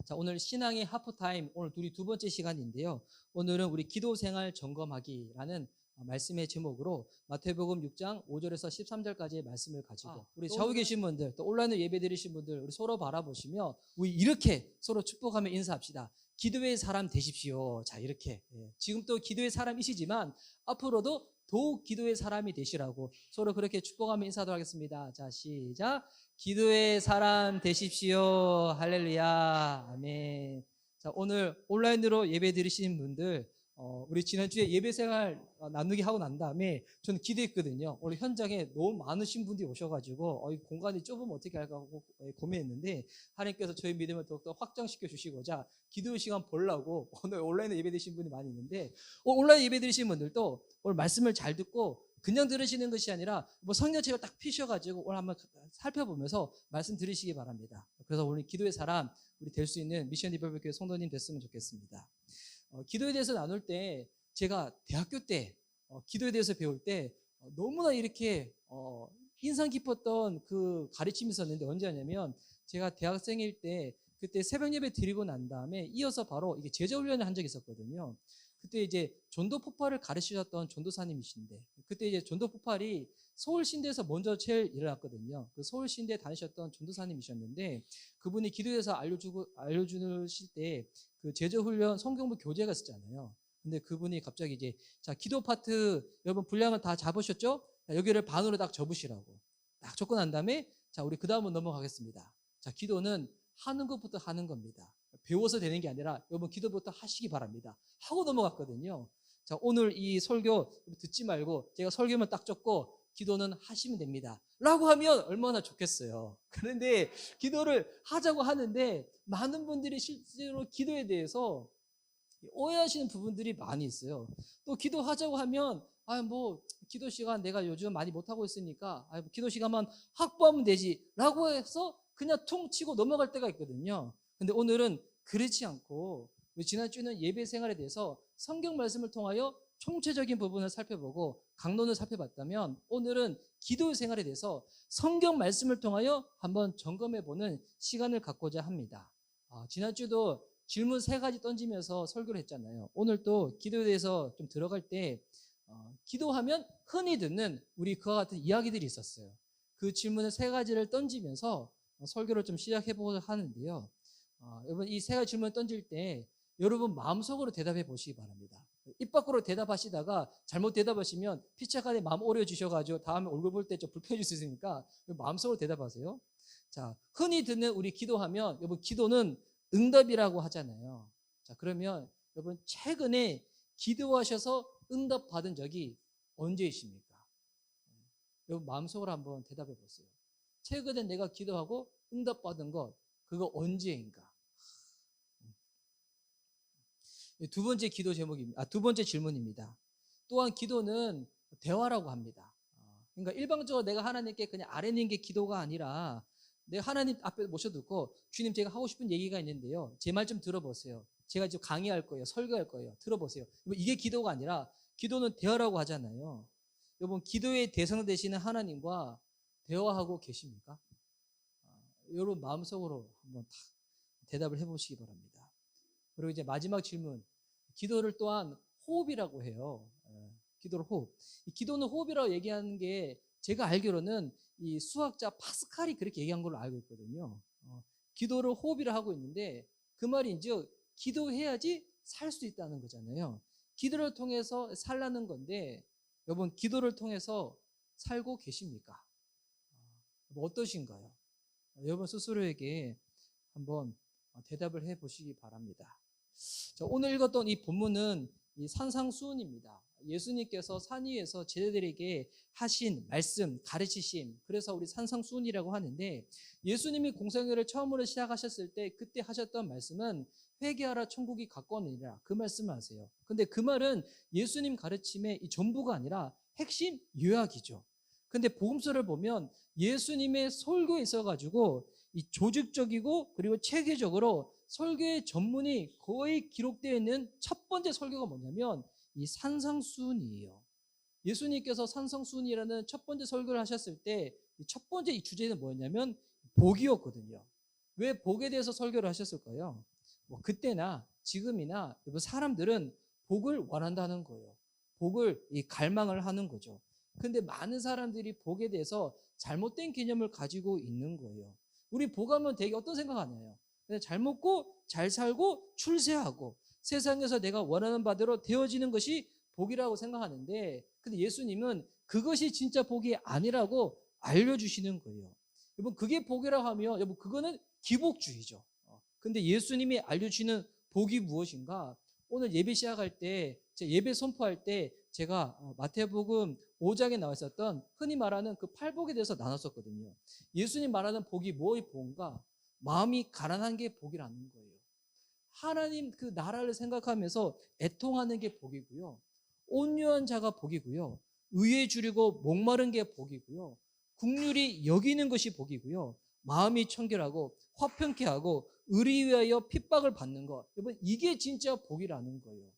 자, 오늘 신앙의 하프타임, 오늘 둘이 두 번째 시간인데요. 오늘은 우리 기도생활 점검하기라는 말씀의 제목으로 마태복음 6장 5절에서 13절까지의 말씀을 가지고 우리 좌우 계신 분들, 또 온라인으로 예배 드리신 분들, 우리 서로 바라보시며 우리 이렇게 서로 축복하며 인사합시다. 기도의 사람 되십시오. 자, 이렇게. 지금 또 기도의 사람이시지만 앞으로도 더욱 기도의 사람이 되시라고 서로 그렇게 축복하며 인사하도록 하겠습니다. 자, 시작. 기도의 사람 되십시오. 할렐루야. 아멘. 자, 오늘 온라인으로 예배 드리시는 분들, 우리 지난주에 예배 생활 나누기 하고 난 다음에 저는 기도했거든요. 오늘 현장에 너무 많으신 분들이 오셔가지고 이 공간이 좁으면 어떻게 할까 하고 고민했는데 하나님께서 저희 믿음을 더욱더 확장시켜 주시고자 기도 시간 보려고 오늘 온라인에 예배 드리신 분이 많이 있는데 온라인 예배 드리신 분들도 오늘 말씀을 잘 듣고 그냥 들으시는 것이 아니라 뭐 성경책을 딱 피셔가지고 오늘 한번 살펴보면서 말씀 들으시기 바랍니다. 그래서 오늘 기도의 사람 우리 될 수 있는 미션 디벨롭 교회 성도님 됐으면 좋겠습니다. 기도에 대해서 나눌 때 제가 대학교 때 기도에 대해서 배울 때 너무나 이렇게 인상 깊었던 그 가르침이 있었는데 언제냐면 제가 대학생일 때 그때 새벽 예배 드리고 난 다음에 이어서 바로 이게 제자훈련을 한 적이 있었거든요. 그때 이제 전도 폭발을 가르치셨던 전도사님이신데 그때 이제 전도 폭발이 서울신대에서 먼저 제일 일어났거든요. 그 서울신대 다니셨던 전도사님이셨는데 그분이 기도에서 알려주실 때 그 제자훈련 성경부 교재가 있었잖아요. 근데 그분이 갑자기 이제 자 기도 파트 여러분 분량을 다 잡으셨죠? 자, 여기를 반으로 딱 접으시라고 딱 접고 난 다음에 자 우리 그 다음으로 넘어가겠습니다. 자 기도는 하는 것부터 하는 겁니다. 배워서 되는 게 아니라 여러분 기도부터 하시기 바랍니다. 하고 넘어갔거든요. 자 오늘 이 설교 듣지 말고 제가 설교만 딱 적고 기도는 하시면 됩니다. 라고 하면 얼마나 좋겠어요. 그런데 기도를 하자고 하는데 많은 분들이 실제로 기도에 대해서 오해하시는 부분들이 많이 있어요. 또 기도하자고 하면 뭐 기도 시간 내가 요즘 많이 못하고 있으니까 뭐 기도 시간만 확보하면 되지 라고 해서 그냥 퉁 치고 넘어갈 때가 있거든요. 근데 오늘은 그렇지 않고 지난주에는 예배 생활에 대해서 성경 말씀을 통하여 총체적인 부분을 살펴보고 강론을 살펴봤다면 오늘은 기도 생활에 대해서 성경 말씀을 통하여 한번 점검해보는 시간을 갖고자 합니다. 지난주도 질문 3가지 던지면서 설교를 했잖아요. 오늘 또 기도에 대해서 좀 들어갈 때 기도하면 흔히 듣는 우리 그와 같은 이야기들이 있었어요. 그 질문을 3가지를 던지면서 설교를 좀 시작해보고자 하는데요. 여러분 이 3가지 질문을 던질 때 여러분 마음속으로 대답해 보시기 바랍니다. 입 밖으로 대답하시다가 잘못 대답하시면 피차간에 마음 오려주셔가지고 다음에 얼굴 볼 때 좀 불편해질 수 있으니까 마음속으로 대답하세요. 자, 흔히 듣는 우리 기도하면 여러분 기도는 응답이라고 하잖아요. 자, 그러면 여러분 최근에 기도하셔서 응답 받은 적이 언제이십니까? 여러분 마음속으로 한번 대답해 보세요. 최근에 내가 기도하고 응답 받은 것 그거 언제인가? 두 번째 기도 제목입니다. 두 번째 질문입니다. 또한 기도는 대화라고 합니다. 그러니까 일방적으로 내가 하나님께 그냥 아뢰는 게 기도가 아니라 내가 하나님 앞에 모셔두고 주님 제가 하고 싶은 얘기가 있는데요. 제 말 좀 들어보세요. 제가 지금 강의할 거예요. 설교할 거예요. 들어보세요. 이게 기도가 아니라 기도는 대화라고 하잖아요. 여러분 기도의 대상 되시는 하나님과 대화하고 계십니까? 여러분 마음속으로 한번 다 대답을 해보시기 바랍니다. 그리고 이제 마지막 질문. 기도를 또한 호흡이라고 해요. 기도를 호흡. 이 기도는 호흡이라고 얘기하는 게 제가 알기로는 이 수학자 파스칼이 그렇게 얘기한 걸로 알고 있거든요. 기도를 호흡이라 하고 있는데 그 말인즉 기도해야지 살 수 있다는 거잖아요. 기도를 통해서 살라는 건데 여러분 기도를 통해서 살고 계십니까? 어떠신가요? 여러분 스스로에게 한번 대답을 해 보시기 바랍니다. 자, 오늘 읽었던 이 본문은 이 산상수훈입니다. 예수님께서 산 위에서 제자들에게 하신 말씀, 가르치심, 그래서 우리 산상수훈이라고 하는데 예수님이 공생애를 처음으로 시작하셨을 때 그때 하셨던 말씀은 회개하라 천국이 가까우니라 그 말씀을 하세요. 근데 그 말은 예수님 가르침의 이 전부가 아니라 핵심 요약이죠. 근데 복음서를 보면 예수님의 설교에 있어가지고 이 조직적이고 그리고 체계적으로 설교의 전문이 거의 기록되어 있는 첫 번째 설교가 뭐냐면 이 산상수훈이에요. 예수님께서 산상수훈이라는 첫 번째 설교를 하셨을 때 첫 번째 이 주제는 뭐였냐면 복이었거든요. 왜 복에 대해서 설교를 하셨을까요? 뭐 그때나 지금이나 여러분 사람들은 복을 원한다는 거예요. 복을 갈망을 하는 거죠. 근데 많은 사람들이 복에 대해서 잘못된 개념을 가지고 있는 거예요. 우리 복하면 되게 어떤 생각하나요? 그냥 잘 먹고 잘 살고 출세하고 세상에서 내가 원하는 바대로 되어지는 것이 복이라고 생각하는데, 근데 예수님은 그것이 진짜 복이 아니라고 알려주시는 거예요. 여러분 그게 복이라고 하면 여러분 그거는 기복주의죠. 근데 예수님이 알려주시는 복이 무엇인가? 오늘 예배 시작할 때, 예배 선포할 때 제가 마태복음 5장에 나와 있었던 흔히 말하는 그 팔복에 대해서 나눴었거든요. 예수님 말하는 복이 뭐의 복인가? 마음이 가난한 게 복이라는 거예요. 하나님 그 나라를 생각하면서 애통하는 게 복이고요. 온유한 자가 복이고요. 의에 주리고 목마른 게 복이고요. 국률이 여기는 것이 복이고요. 마음이 청결하고 화평케 하고 의리 위하여 핍박을 받는 것. 여러분 이게 진짜 복이라는 거예요.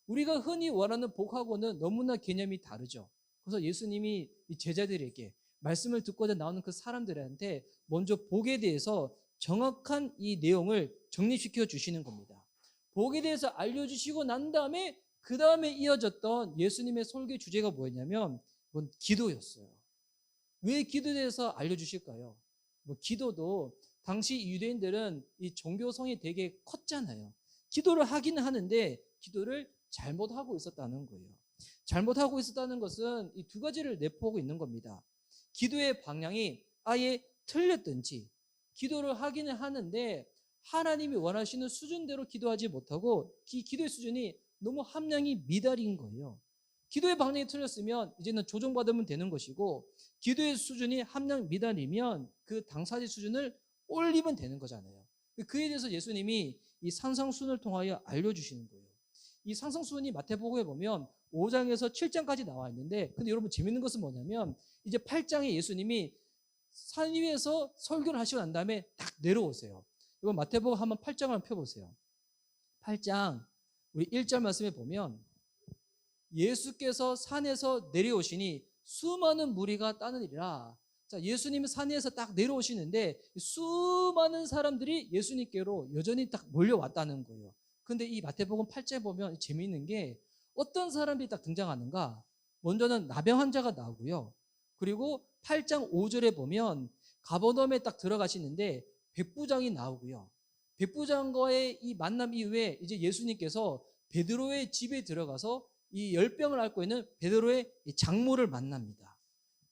우리가 흔히 원하는 복하고는 너무나 개념이 다르죠. 그래서 예수님이 이 제자들에게 말씀을 듣고자 나오는 그 사람들한테 먼저 복에 대해서 정확한 이 내용을 정리시켜 주시는 겁니다. 복에 대해서 알려주시고 난 다음에 그 다음에 이어졌던 예수님의 설교 주제가 뭐였냐면 기도였어요. 왜 기도에 대해서 알려주실까요? 기도도 당시 유대인들은 이 종교성이 되게 컸잖아요. 기도를 하기는 하는데 기도를 잘못하고 있었다는 거예요. 잘못하고 있었다는 것은 이 두 가지를 내포하고 있는 겁니다. 기도의 방향이 아예 틀렸든지 기도를 하기는 하는데 하나님이 원하시는 수준대로 기도하지 못하고 기도의 수준이 너무 함량이 미달인 거예요. 기도의 방향이 틀렸으면 이제는 조정받으면 되는 것이고 기도의 수준이 함량 미달이면 그 당사자 수준을 올리면 되는 거잖아요. 그에 대해서 예수님이 이 산상수훈을 통하여 알려주시는 거예요. 이 산상수훈이 마태복음에 보면 5장에서 7장까지 나와 있는데, 근데 여러분 재밌는 것은 뭐냐면 이제 8장에 예수님이 산 위에서 설교를 하시고 난 다음에 딱 내려오세요. 이번 마태복음 한번 8장을 한번 펴보세요. 8장 우리 1절 말씀에 보면 예수께서 산에서 내려오시니 수많은 무리가 따르니라. 자, 예수님이 산 위에서 딱 내려오시는데 수많은 사람들이 예수님께로 여전히 딱 몰려왔다는 거예요. 근데 이 마태복음 8장에 보면 재미있는 게 어떤 사람들이 딱 등장하는가? 먼저는 나병 환자가 나오고요. 그리고 8장 5절에 보면 가버나움에 딱 들어가시는데 백부장이 나오고요. 백부장과의 이 만남 이후에 이제 예수님께서 베드로의 집에 들어가서 이 열병을 앓고 있는 베드로의 장모를 만납니다.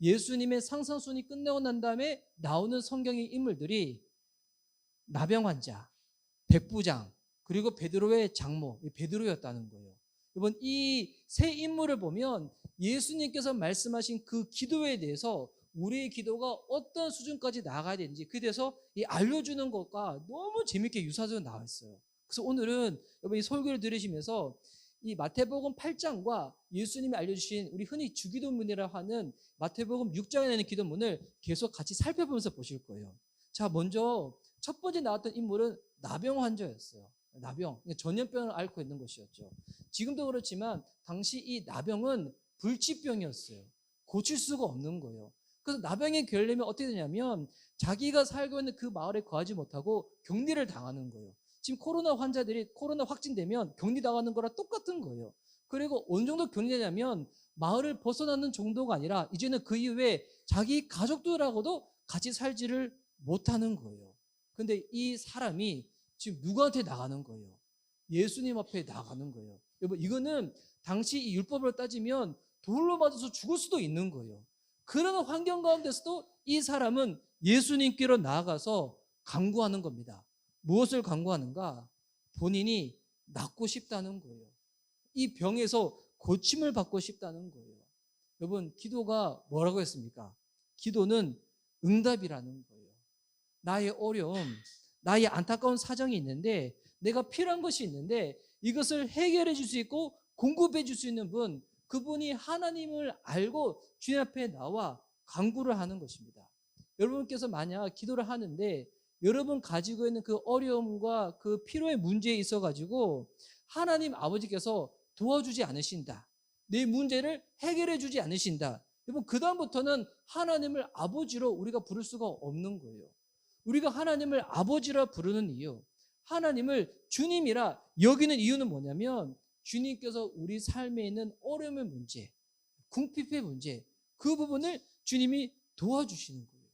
예수님의 상상순이 끝내고 난 다음에 나오는 성경의 인물들이 나병 환자, 백부장, 그리고 베드로의 장모, 베드로였다는 거예요. 여러분 이 세 인물을 보면 예수님께서 말씀하신 그 기도에 대해서 우리의 기도가 어떤 수준까지 나아가야 되는지 그에 대해서 알려주는 것과 너무 재밌게 유사적으로 나와 있어요. 그래서 오늘은 여러분 이 설교를 들으시면서 이 마태복음 8장과 예수님이 알려주신 우리 흔히 주기도문이라고 하는 마태복음 6장에 나오는 기도문을 계속 같이 살펴보면서 보실 거예요. 자, 먼저 첫 번째 나왔던 인물은 나병 환자였어요. 나병, 전염병을 앓고 있는 것이었죠. 지금도 그렇지만 당시 이 나병은 불치병이었어요. 고칠 수가 없는 거예요. 그래서 나병에 걸리면 어떻게 되냐면 자기가 살고 있는 그 마을에 거하지 못하고 격리를 당하는 거예요. 지금 코로나 환자들이 코로나 확진되면 격리당하는 거랑 똑같은 거예요. 그리고 어느 정도 격리되냐면 마을을 벗어나는 정도가 아니라 이제는 그 이후에 자기 가족들하고도 같이 살지를 못하는 거예요. 근데 이 사람이 지금 누구한테 나가는 거예요? 예수님 앞에 나가는 거예요. 여러분 이거는 당시 이 율법으로 따지면 돌로 맞아서 죽을 수도 있는 거예요. 그런 환경 가운데서도 이 사람은 예수님께로 나아가서 간구하는 겁니다. 무엇을 간구하는가? 본인이 낫고 싶다는 거예요. 이 병에서 고침을 받고 싶다는 거예요. 여러분 기도가 뭐라고 했습니까? 기도는 응답이라는 거예요. 나의 어려움, 나의 안타까운 사정이 있는데 내가 필요한 것이 있는데 이것을 해결해 줄 수 있고 공급해 줄 수 있는 분, 그분이 하나님을 알고 주님 앞에 나와 간구를 하는 것입니다. 여러분께서 만약 기도를 하는데 여러분 가지고 있는 그 어려움과 그 필요의 문제에 있어 가지고 하나님 아버지께서 도와주지 않으신다, 내 문제를 해결해 주지 않으신다, 여러분 그 다음부터는 하나님을 아버지로 우리가 부를 수가 없는 거예요. 우리가 하나님을 아버지라 부르는 이유, 하나님을 주님이라 여기는 이유는 뭐냐면 주님께서 우리 삶에 있는 어려움의 문제, 궁핍의 문제, 그 부분을 주님이 도와주시는 거예요.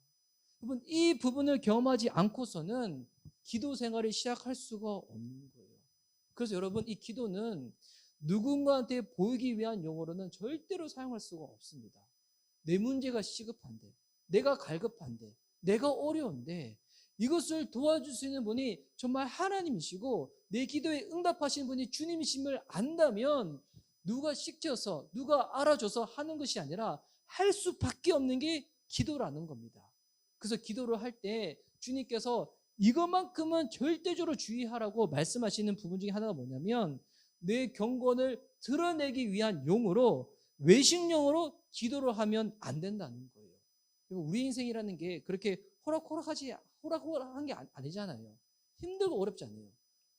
여러분, 이 부분을 경험하지 않고서는 기도 생활을 시작할 수가 없는 거예요. 그래서 여러분, 이 기도는 누군가한테 보이기 위한 용어로는 절대로 사용할 수가 없습니다. 내 문제가 시급한데, 내가 갈급한데, 내가 어려운데 이것을 도와줄 수 있는 분이 정말 하나님이시고 내 기도에 응답하시는 분이 주님이심을 안다면 누가 시켜서 누가 알아줘서 하는 것이 아니라 할 수밖에 없는 게 기도라는 겁니다. 그래서 기도를 할 때 주님께서 이것만큼은 절대적으로 주의하라고 말씀하시는 부분 중에 하나가 뭐냐면 내 경건을 드러내기 위한 용으로 외식용으로 기도를 하면 안 된다는 거예요. 우리 인생이라는 게 그렇게 호락호락한 게 아니잖아요. 힘들고 어렵잖아요.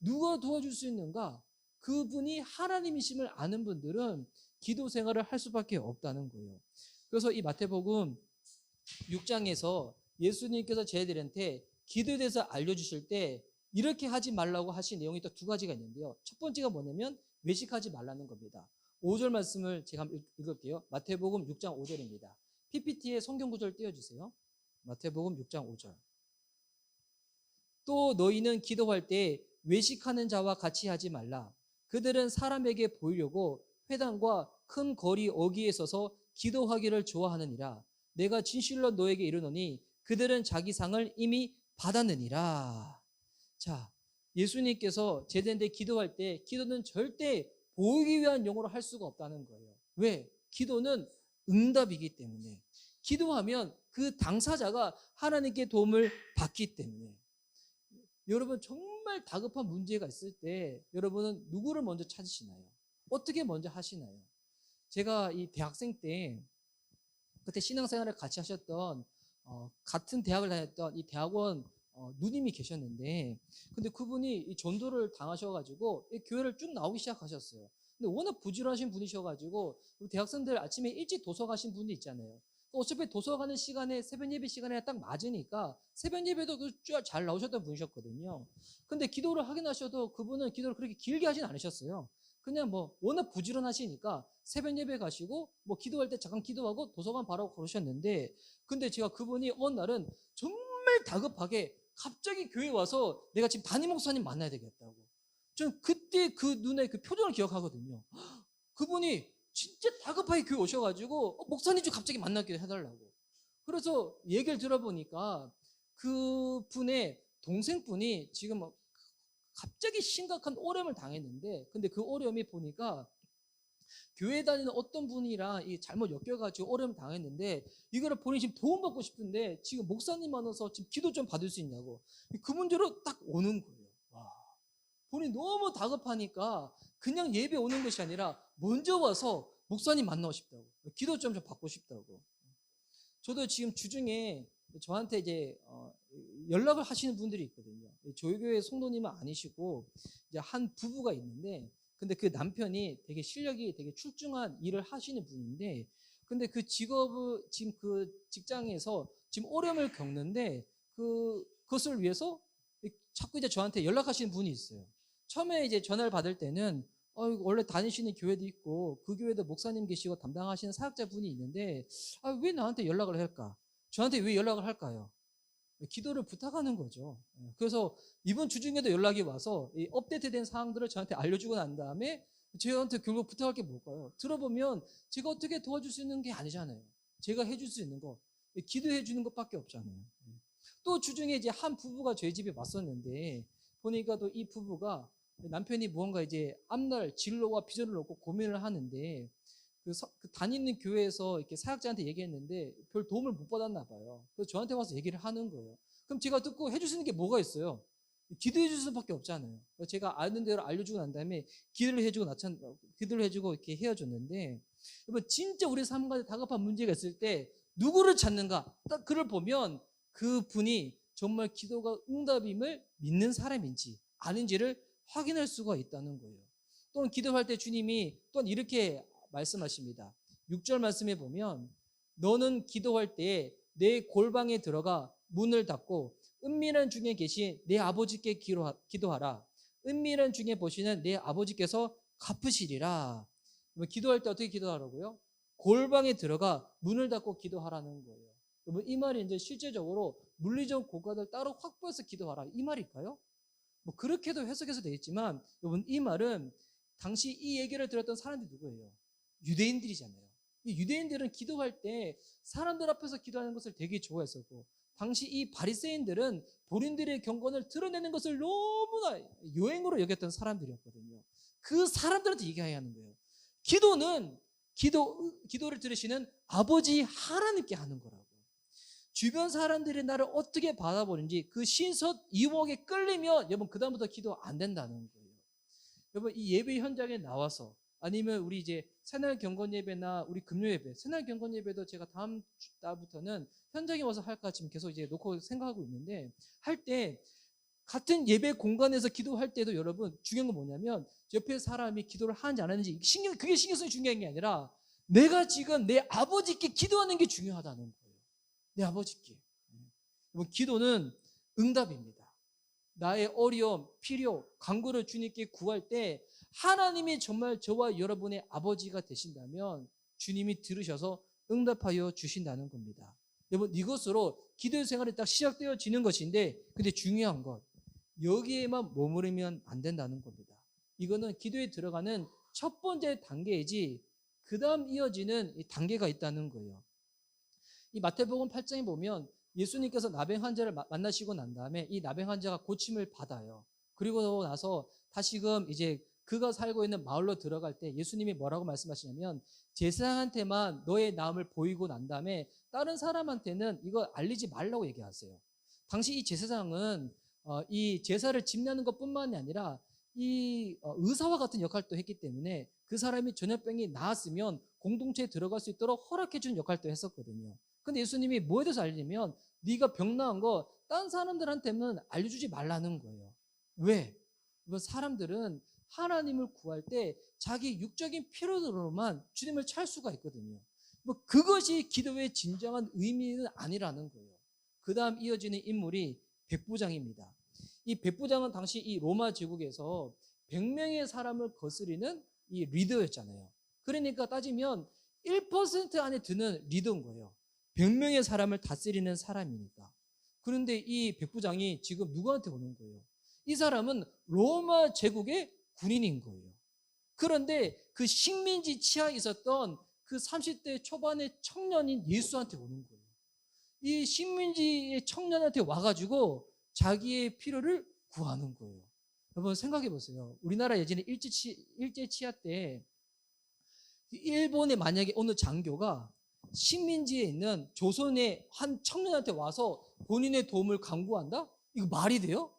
누가 도와줄 수 있는가? 그분이 하나님이심을 아는 분들은 기도 생활을 할 수밖에 없다는 거예요. 그래서 이 마태복음 6장에서 예수님께서 저희들한테 기도에 대해서 알려주실 때 이렇게 하지 말라고 하신 내용이 또 두 가지가 있는데요. 첫 번째가 뭐냐면 외식하지 말라는 겁니다. 5절 말씀을 제가 한번 읽을게요. 마태복음 6장 5절입니다. PPT에 성경 구절 띄워주세요. 마태복음 6장 5절. 또 너희는 기도할 때 외식하는 자와 같이 하지 말라. 그들은 사람에게 보이려고 회당과 큰 거리 어귀에 서서 기도하기를 좋아하느니라. 내가 진실로 너에게 이르노니 그들은 자기 상을 이미 받았느니라. 자, 예수님께서 제대로 기도할 때 기도는 절대 보이기 위한 용어로 할 수가 없다는 거예요. 왜? 기도는 응답이기 때문에. 기도하면 그 당사자가 하나님께 도움을 받기 때문에. 여러분, 정말 다급한 문제가 있을 때 여러분은 누구를 먼저 찾으시나요? 어떻게 먼저 하시나요? 제가 이 대학생 때 그때 신앙생활을 같이 하셨던 같은 대학을 다녔던 이 대학원 누님이 계셨는데, 근데 그분이 이 전도를 당하셔가지고 이 교회를 쭉 나오기 시작하셨어요. 근데 워낙 부지런하신 분이셔가지고 우리 대학생들 아침에 일찍 도서 가신 분이 있잖아요. 어차피 도서 가는 시간에 새벽 예배 시간에 딱 맞으니까 새벽 예배도 잘 나오셨던 분이셨거든요. 근데 기도를 하긴 하셔도 그분은 기도를 그렇게 길게 하진 않으셨어요. 그냥 뭐 워낙 부지런하시니까 새벽 예배 가시고 뭐 기도할 때 잠깐 기도하고 도서관 바라고 그러셨는데, 근데 제가 그분이 어느 날은 정말 다급하게 갑자기 교회에 와서 내가 지금 담임 목사님 만나야 되겠다고. 전 그때 그 눈에 그 표정을 기억하거든요. 그분이 진짜 다급하게 교회 오셔가지고 목사님 좀 갑자기 만나게 해달라고. 그래서 얘기를 들어보니까 그분의 동생분이 지금 갑자기 심각한 어려움을 당했는데, 근데 그 어려움이 보니까 교회 다니는 어떤 분이랑 잘못 엮여가지고 어려움 당했는데 이거를 본인이 지금 도움받고 싶은데 지금 목사님 만나서 지금 기도 좀 받을 수 있냐고. 그 문제로 딱 오는 거예요. 와. 본인이 너무 다급하니까 그냥 예배 오는 것이 아니라 먼저 와서 목사님 만나고 싶다고. 기도 좀 받고 싶다고. 저도 지금 주중에 저한테 이제 연락을 하시는 분들이 있거든요. 저희 교회 성도님은 아니시고 이제 한 부부가 있는데, 근데 그 남편이 되게 실력이 되게 출중한 일을 하시는 분인데, 근데 그 직업을 지금 그 직장에서 지금 어려움을 겪는데 그것을 위해서 자꾸 이제 저한테 연락하시는 분이 있어요. 처음에 이제 전화를 받을 때는 원래 다니시는 교회도 있고 그 교회도 목사님 계시고 담당하시는 사역자 분이 있는데 왜 나한테 연락을 할까? 저한테 왜 연락을 할까요? 기도를 부탁하는 거죠. 그래서 이번 주 중에도 연락이 와서 이 업데이트된 사항들을 저한테 알려주고 난 다음에 저한테 결국 부탁할 게 뭘까요? 들어보면 제가 어떻게 도와줄 수 있는 게 아니잖아요. 제가 해줄 수 있는 거 기도해 주는 것밖에 없잖아요. 또 주중에 이제 한 부부가 저희 집에 왔었는데 보니까 또 이 부부가 남편이 무언가 이제 앞날 진로와 비전을 놓고 고민을 하는데 그 다니는 교회에서 이렇게 사역자한테 얘기했는데 별 도움을 못 받았나 봐요. 그래서 저한테 와서 얘기를 하는 거예요. 그럼 제가 듣고 해줄 수 있는 게 뭐가 있어요? 기도해 줄 수밖에 없잖아요. 제가 아는 대로 알려주고 난 다음에 기도를 해주고 이렇게 헤어졌는데, 여러분 진짜 우리 삶 가운데 다급한 문제가 있을 때 누구를 찾는가? 딱 그를 보면 그 분이 정말 기도가 응답임을 믿는 사람인지 아닌지를 확인할 수가 있다는 거예요. 또는 기도할 때 주님이 또한 이렇게 말씀하십니다. 6절 말씀에 보면 너는 기도할 때 내 골방에 들어가 문을 닫고 은밀한 중에 계신 내 아버지께 기도하라. 은밀한 중에 보시는 내 아버지께서 갚으시리라. 기도할 때 어떻게 기도하라고요? 골방에 들어가 문을 닫고 기도하라는 거예요. 여러분, 이 말이 이제 실제적으로 물리적 공간을 따로 확보해서 기도하라, 이 말일까요? 뭐 그렇게도 해석해서 되겠지만, 여러분, 이 말은 당시 이 얘기를 들었던 사람들이 누구예요? 유대인들이잖아요. 이 유대인들은 기도할 때 사람들 앞에서 기도하는 것을 되게 좋아했었고, 당시 이 바리새인들은 본인들의 경건을 드러내는 것을 너무나 요행으로 여겼던 사람들이었거든요. 그 사람들한테 얘기해야 하는 거예요. 기도를 들으시는 아버지 하나님께 하는 거라고. 주변 사람들이 나를 어떻게 바라보는지 그 신선 이목에 끌리면 여러분 그다음부터 기도 안 된다는 거예요. 여러분, 이 예배 현장에 나와서 아니면 우리 이제 새날 경건 예배나 우리 금요 예배, 새날 경건 예배도 제가 다음 달부터는 현장에 와서 할까 지금 계속 이제 놓고 생각하고 있는데, 할 때 같은 예배 공간에서 기도할 때도 여러분 중요한 건 뭐냐면 옆에 사람이 기도를 하는지 안 하는지 그게 신경 쓰기 중요한 게 아니라 내가 지금 내 아버지께 기도하는 게 중요하다는 거예요. 내 아버지께. 여러분, 기도는 응답입니다. 나의 어려움, 필요, 간구를 주님께 구할 때 하나님이 정말 저와 여러분의 아버지가 되신다면 주님이 들으셔서 응답하여 주신다는 겁니다. 여러분, 이것으로 기도의 생활이 딱 시작되어지는 것인데, 근데 중요한 것, 여기에만 머무르면 안 된다는 겁니다. 이거는 기도에 들어가는 첫 번째 단계이지 그 다음 이어지는 단계가 있다는 거예요. 이 마태복음 8장에 보면 예수님께서 나병 환자를 만나시고 난 다음에 이 나병 환자가 고침을 받아요. 그리고 나서 다시금 이제 그가 살고 있는 마을로 들어갈 때 예수님이 뭐라고 말씀하시냐면, 제사장한테만 너의 나음을 보이고 난 다음에 다른 사람한테는 이거 알리지 말라고 얘기하세요. 당시 이 제사장은 이 제사를 집례하는 것뿐만이 아니라 이 의사와 같은 역할도 했기 때문에 그 사람이 전염병이 나았으면 공동체에 들어갈 수 있도록 허락해 주는 역할도 했었거든요. 근데 예수님이 뭐에 대해서 알리냐면 네가 병 나은 거 다른 사람들한테는 알려주지 말라는 거예요. 왜? 이건 사람들은 하나님을 구할 때 자기 육적인 필요로만 주님을 찾을 수가 있거든요. 뭐 그것이 기도의 진정한 의미는 아니라는 거예요. 그 다음 이어지는 인물이 백부장입니다. 이 백부장은 당시 이 로마 제국에서 100명의 사람을 거스리는 이 리더였잖아요. 그러니까 따지면 1% 안에 드는 리더인 거예요. 100명의 사람을 다스리는 사람이니까. 그런데 이 백부장이 지금 누구한테 오는 거예요? 이 사람은 로마 제국의 군인인 거예요. 그런데 그 식민지 치하에 있었던 그 30대 초반의 청년인 예수한테 오는 거예요. 이 식민지의 청년한테 와가지고 자기의 필요를 구하는 거예요. 여러분 생각해 보세요. 우리나라 예전에 일제 치하 때 일본에 만약에 어느 장교가 식민지에 있는 조선의 한 청년한테 와서 본인의 도움을 강구한다? 이거 말이 돼요?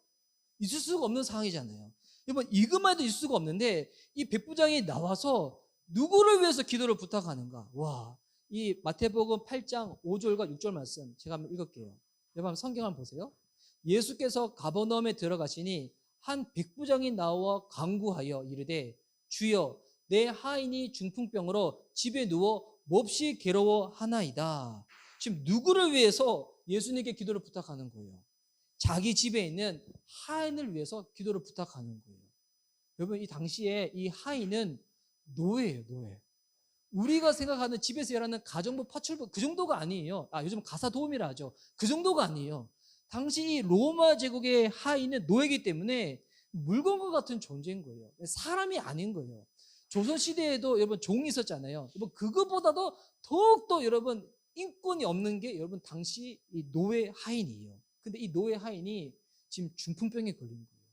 있을 수가 없는 상황이잖아요. 여러분, 이것만 해도 있을 수가 없는데 이 백부장이 나와서 누구를 위해서 기도를 부탁하는가? 와, 이 마태복음 8장 5절과 6절 말씀 제가 한번 읽을게요. 여러분 성경 한번 보세요. 예수께서 가버나움에 들어가시니 한 백부장이 나와 간구하여 이르되 주여 내 하인이 중풍병으로 집에 누워 몹시 괴로워하나이다. 지금 누구를 위해서 예수님께 기도를 부탁하는 거예요? 자기 집에 있는 하인을 위해서 기도를 부탁하는 거예요. 여러분, 이 당시에 이 하인은 노예예요, 노예. 우리가 생각하는 집에서 일하는 가정부, 파출부 그 정도가 아니에요. 요즘 가사 도우미라 하죠. 그 정도가 아니에요. 당시 이 로마 제국의 하인은 노예이기 때문에 물건과 같은 존재인 거예요. 사람이 아닌 거예요. 조선시대에도 여러분 종이 있었잖아요. 여러분 그거보다도 더욱더 여러분 인권이 없는 게 여러분 당시 이 노예 하인이에요. 근데 이 노예 하인이 지금 중풍병에 걸린 거예요.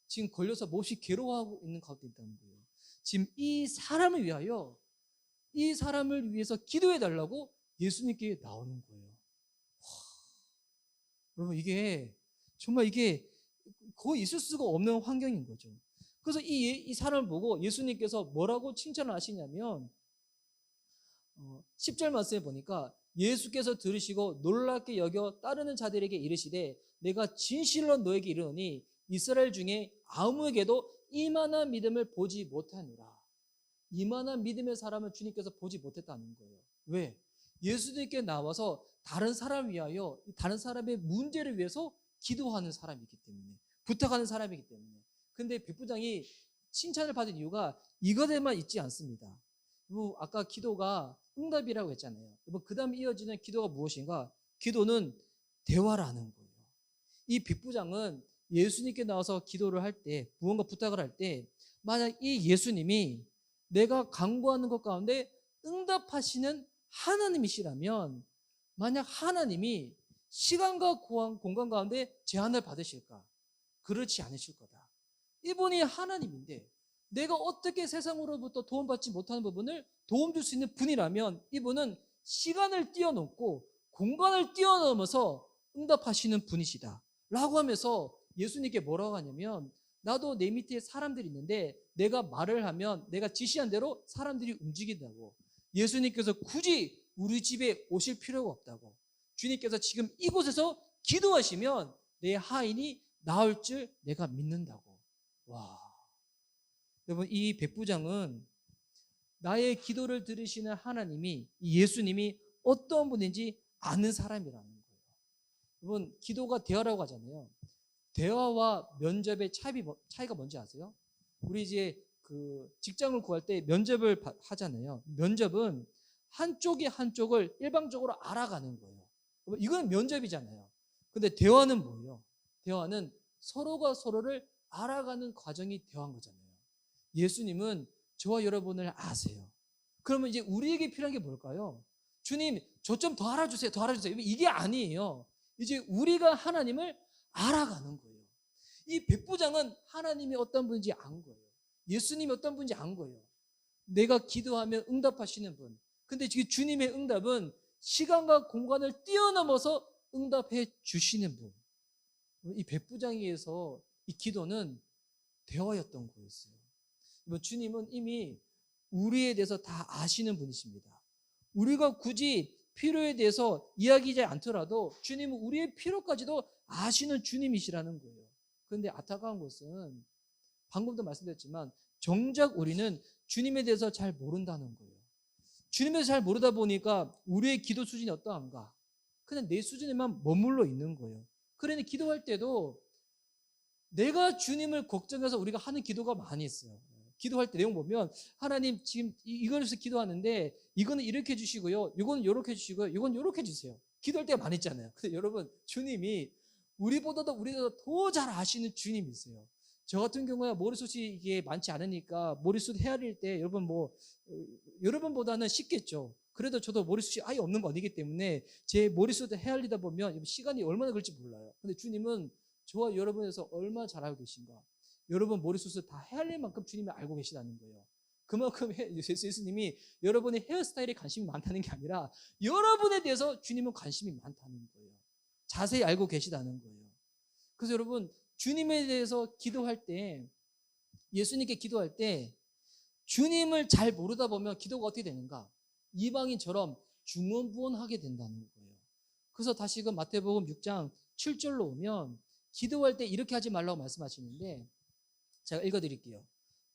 지금 걸려서 몹시 괴로워하고 있는 가운데 있다는 거예요. 지금 이 사람을 위해서 기도해 달라고 예수님께 나오는 거예요. 여러분 이게 정말 이게 거의 있을 수가 없는 환경인 거죠. 그래서 이 사람을 보고 예수님께서 뭐라고 칭찬을 하시냐면 10절 말씀에 보니까 예수께서 들으시고 놀랍게 여겨 따르는 자들에게 이르시되 내가 진실로 너에게 이르노니 이스라엘 중에 아무에게도 이만한 믿음을 보지 못하니라. 이만한 믿음의 사람을 주님께서 보지 못했다는 거예요. 왜? 예수님께 나와서 다른 사람을 위하여 다른 사람의 문제를 위해서 기도하는 사람이기 때문에, 부탁하는 사람이기 때문에. 근데 백부장이 칭찬을 받은 이유가 이것에만 있지 않습니다. 아까 기도가 응답이라고 했잖아요. 그 다음 이어지는 기도가 무엇인가? 기도는 대화라는 거예요. 이 백부장은 예수님께 나와서 기도를 할 때, 무언가 부탁을 할 때, 만약 이 예수님이 내가 간구하는 것 가운데 응답하시는 하나님이시라면, 만약 하나님이 시간과 공간 가운데 제한을 받으실까? 그렇지 않으실 거다. 이분이 하나님인데 내가 어떻게 세상으로부터 도움받지 못하는 부분을 도움 줄 수 있는 분이라면 이분은 시간을 뛰어넘고 공간을 뛰어넘어서 응답하시는 분이시다 라고 하면서 예수님께 뭐라고 하냐면, 나도 내 밑에 사람들이 있는데 내가 말을 하면 내가 지시한 대로 사람들이 움직인다고. 예수님께서 굳이 우리 집에 오실 필요가 없다고. 주님께서 지금 이곳에서 기도하시면 내 하인이 나을 줄 내가 믿는다고. 와, 여러분, 이 백부장은 나의 기도를 들으시는 하나님이, 이 예수님이 어떤 분인지 아는 사람이라는 거예요. 여러분, 기도가 대화라고 하잖아요. 대화와 면접의 차이가 뭔지 아세요? 우리 이제 그 직장을 구할 때 면접을 하잖아요. 면접은 한쪽이 한쪽을 일방적으로 알아가는 거예요. 이건 면접이잖아요. 근데 대화는 뭐예요? 대화는 서로가 서로를 알아가는 과정이 대화인 거잖아요. 예수님은 저와 여러분을 아세요. 그러면 이제 우리에게 필요한 게 뭘까요? 주님, 저 좀 더 알아주세요. 더 알아주세요. 이게 아니에요. 이제 우리가 하나님을 알아가는 거예요. 이 백부장은 하나님이 어떤 분인지 안 거예요. 예수님이 어떤 분인지 안 거예요. 내가 기도하면 응답하시는 분. 근데 지금 주님의 응답은 시간과 공간을 뛰어넘어서 응답해 주시는 분. 이 백부장에 의해서 이 기도는 대화였던 거였어요. 주님은 이미 우리에 대해서 다 아시는 분이십니다. 우리가 굳이 필요에 대해서 이야기하지 않더라도 주님은 우리의 필요까지도 아시는 주님이시라는 거예요. 그런데 안타까운 것은 방금도 말씀드렸지만 정작 우리는 주님에 대해서 잘 모른다는 거예요. 주님에 대해서 잘 모르다 보니까 우리의 기도 수준이 어떠한가? 그냥 내 수준에만 머물러 있는 거예요. 그러니 기도할 때도 내가 주님을 걱정해서 우리가 하는 기도가 많이 있어요. 기도할 때 내용 보면 하나님 지금 이걸 위해서 기도하는데 이거는 이렇게 해주시고요, 이거는 이렇게 해주시고요, 이건 이렇게 해주세요. 기도할 때가 많이 있잖아요. 근데 여러분, 주님이 우리보다도 더 잘 아시는 주님이세요. 저 같은 경우에 머리숱이 이게 많지 않으니까 머리숱 헤아릴 때 여러분보다는 쉽겠죠. 그래도 저도 머리숱이 아예 없는 거 아니기 때문에 제 머리숱 헤아리다 보면 시간이 얼마나 걸릴지 몰라요. 근데 주님은 저와 여러분에서 얼마나 잘 알고 계신가. 여러분 머리숱을 다 헤아릴 만큼 주님이 알고 계시다는 거예요. 그만큼 예수님이 여러분의 헤어스타일에 관심이 많다는 게 아니라 여러분에 대해서 주님은 관심이 많다는 거예요. 자세히 알고 계시다는 거예요. 그래서 여러분, 주님에 대해서 기도할 때, 예수님께 기도할 때 주님을 잘 모르다 보면 기도가 어떻게 되는가? 이방인처럼 중언부언하게 된다는 거예요. 그래서 다시금 마태복음 6장 7절로 오면 기도할 때 이렇게 하지 말라고 말씀하시는데, 제가 읽어드릴게요.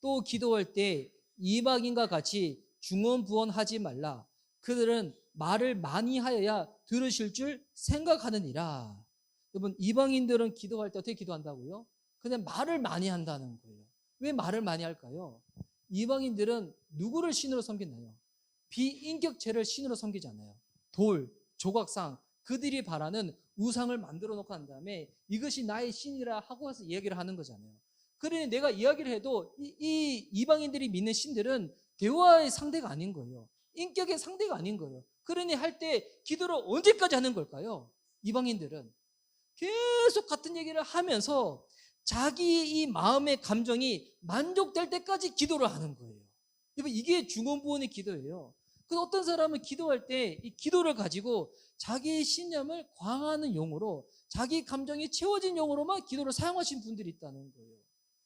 또 기도할 때 이방인과 같이 중언부언하지 말라. 그들은 말을 많이 하여야 들으실 줄 생각하느니라. 여러분, 이방인들은 기도할 때 어떻게 기도한다고요? 그냥 말을 많이 한다는 거예요. 왜 말을 많이 할까요? 이방인들은 누구를 신으로 섬기나요? 비인격체를 신으로 섬기잖아요. 돌, 조각상, 그들이 바라는 우상을 만들어 놓고 한 다음에 이것이 나의 신이라 하고 와서 이야기를 하는 거잖아요. 그러니 내가 이야기를 해도 이 이방인들이 믿는 신들은 대화의 상대가 아닌 거예요. 인격의 상대가 아닌 거예요. 그러니 할 때 기도를 언제까지 하는 걸까요? 이방인들은 계속 같은 얘기를 하면서 자기 이 마음의 감정이 만족될 때까지 기도를 하는 거예요. 이게 중언부언의 기도예요. 그래서 어떤 사람은 기도할 때 이 기도를 가지고 자기의 신념을 광하는 용어로, 자기 감정이 채워진 용어로만 기도를 사용하신 분들이 있다는 거예요.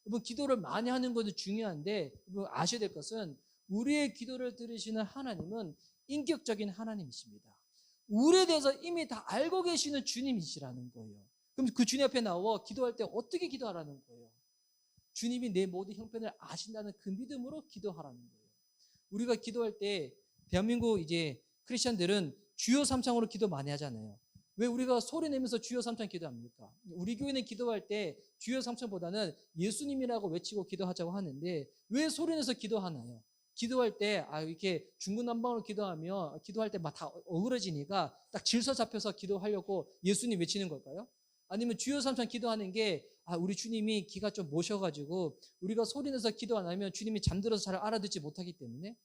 여러분, 기도를 많이 하는 것도 중요한데 여러분 아셔야 될 것은 우리의 기도를 들으시는 하나님은 인격적인 하나님이십니다. 우리에 대해서 이미 다 알고 계시는 주님이시라는 거예요. 그럼 그 주님 앞에 나와 기도할 때 어떻게 기도하라는 거예요? 주님이 내 모든 형편을 아신다는 그 믿음으로 기도하라는 거예요. 우리가 기도할 때 대한민국 이제 크리스천들은 주요 삼창으로 기도 많이 하잖아요. 왜 우리가 소리 내면서 주여 삼창 기도합니까? 우리 교회는 기도할 때 주여 삼창보다는 예수님이라고 외치고 기도하자고 하는데 왜 소리 내서 기도하나요? 기도할 때 이렇게 중구난방으로 기도하면 기도할 때 막 다 어그러지니까 딱 질서 잡혀서 기도하려고 예수님 외치는 걸까요? 아니면 주여 삼창 기도하는 게 우리 주님이 기가 좀 모셔가지고 우리가 소리 내서 기도 안 하면 주님이 잠들어서 잘 알아듣지 못하기 때문에.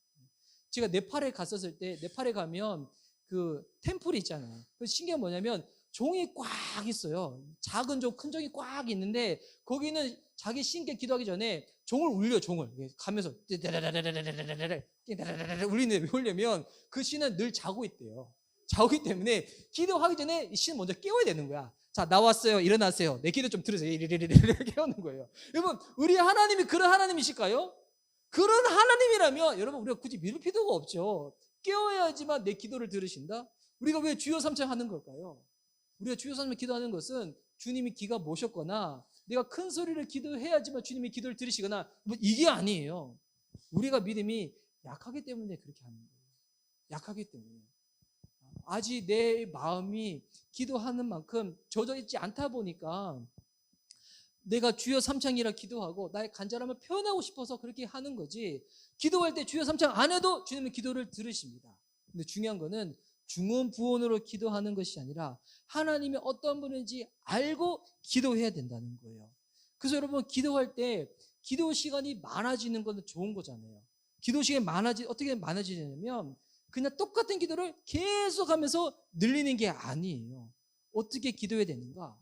제가 네팔에 갔었을 때 네팔에 가면 그 템플이 있잖아요. 그 신기한 뭐냐면 종이 꽉 있어요. 작은 종, 큰 종이 꽉 있는데 거기는 자기 신께 기도하기 전에 종을 울려, 종을 가면서 울리는데 왜 울려면 그 신은 늘 자고 있대요. 자고 있기 때문에 기도하기 전에 이 신은 먼저 깨워야 되는 거야. 자, 나왔어요. 일어나세요. 내 기도 좀 들으세요. 깨우는 거예요. 여러분, 우리 하나님이 그런 하나님이실까요? 그런 하나님이라면 여러분 우리가 굳이 믿을 필요가 없죠. 깨워야지만 내 기도를 들으신다? 우리가 왜 주여 삼창 하는 걸까요? 우리가 주여 삼창 기도하는 것은 주님이 기가 모셨거나 내가 큰 소리를 기도해야지만 주님이 기도를 들으시거나 이게 아니에요. 우리가 믿음이 약하기 때문에 그렇게 하는 거예요. 약하기 때문에. 아직 내 마음이 기도하는 만큼 젖어 있지 않다 보니까 내가 주여 삼창이라 기도하고 나의 간절함을 표현하고 싶어서 그렇게 하는 거지, 기도할 때 주여 삼창 안 해도 주님은 기도를 들으십니다. 근데 중요한 거는 중언부언으로 기도하는 것이 아니라 하나님이 어떤 분인지 알고 기도해야 된다는 거예요. 그래서 여러분 기도할 때 기도 시간이 많아지는 건 좋은 거잖아요. 기도 시간이 어떻게 많아지냐면 그냥 똑같은 기도를 계속하면서 늘리는 게 아니에요. 어떻게 기도해야 되는가?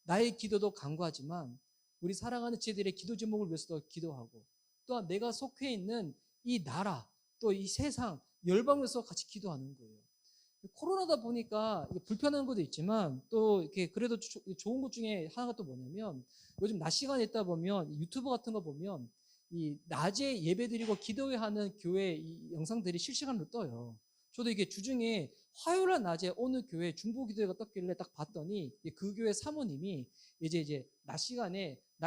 나의 기도도 간구하지만 우리 사랑하는 지들의 기도 제목을 위해서도 기도하고 또한 내가 속해 있는 이 나라 또 이 세상 열방에서 같이 기도하는 거예요. 코로나다 보니까 불편한 것도 있지만 또 이렇게 그래도 좋은 것 중에 하나가 또 뭐냐면 요즘 낮 시간에 있다 보면 유튜브 같은 거 보면 이 낮에 예배드리고 기도회 하는 교회 이 영상들이 실시간으로 떠요. 저도 이게 주중에 화요일 낮에 어느 교회 중보기도회가 떴길래 딱 봤더니 그 교회 사모님이 이제 낮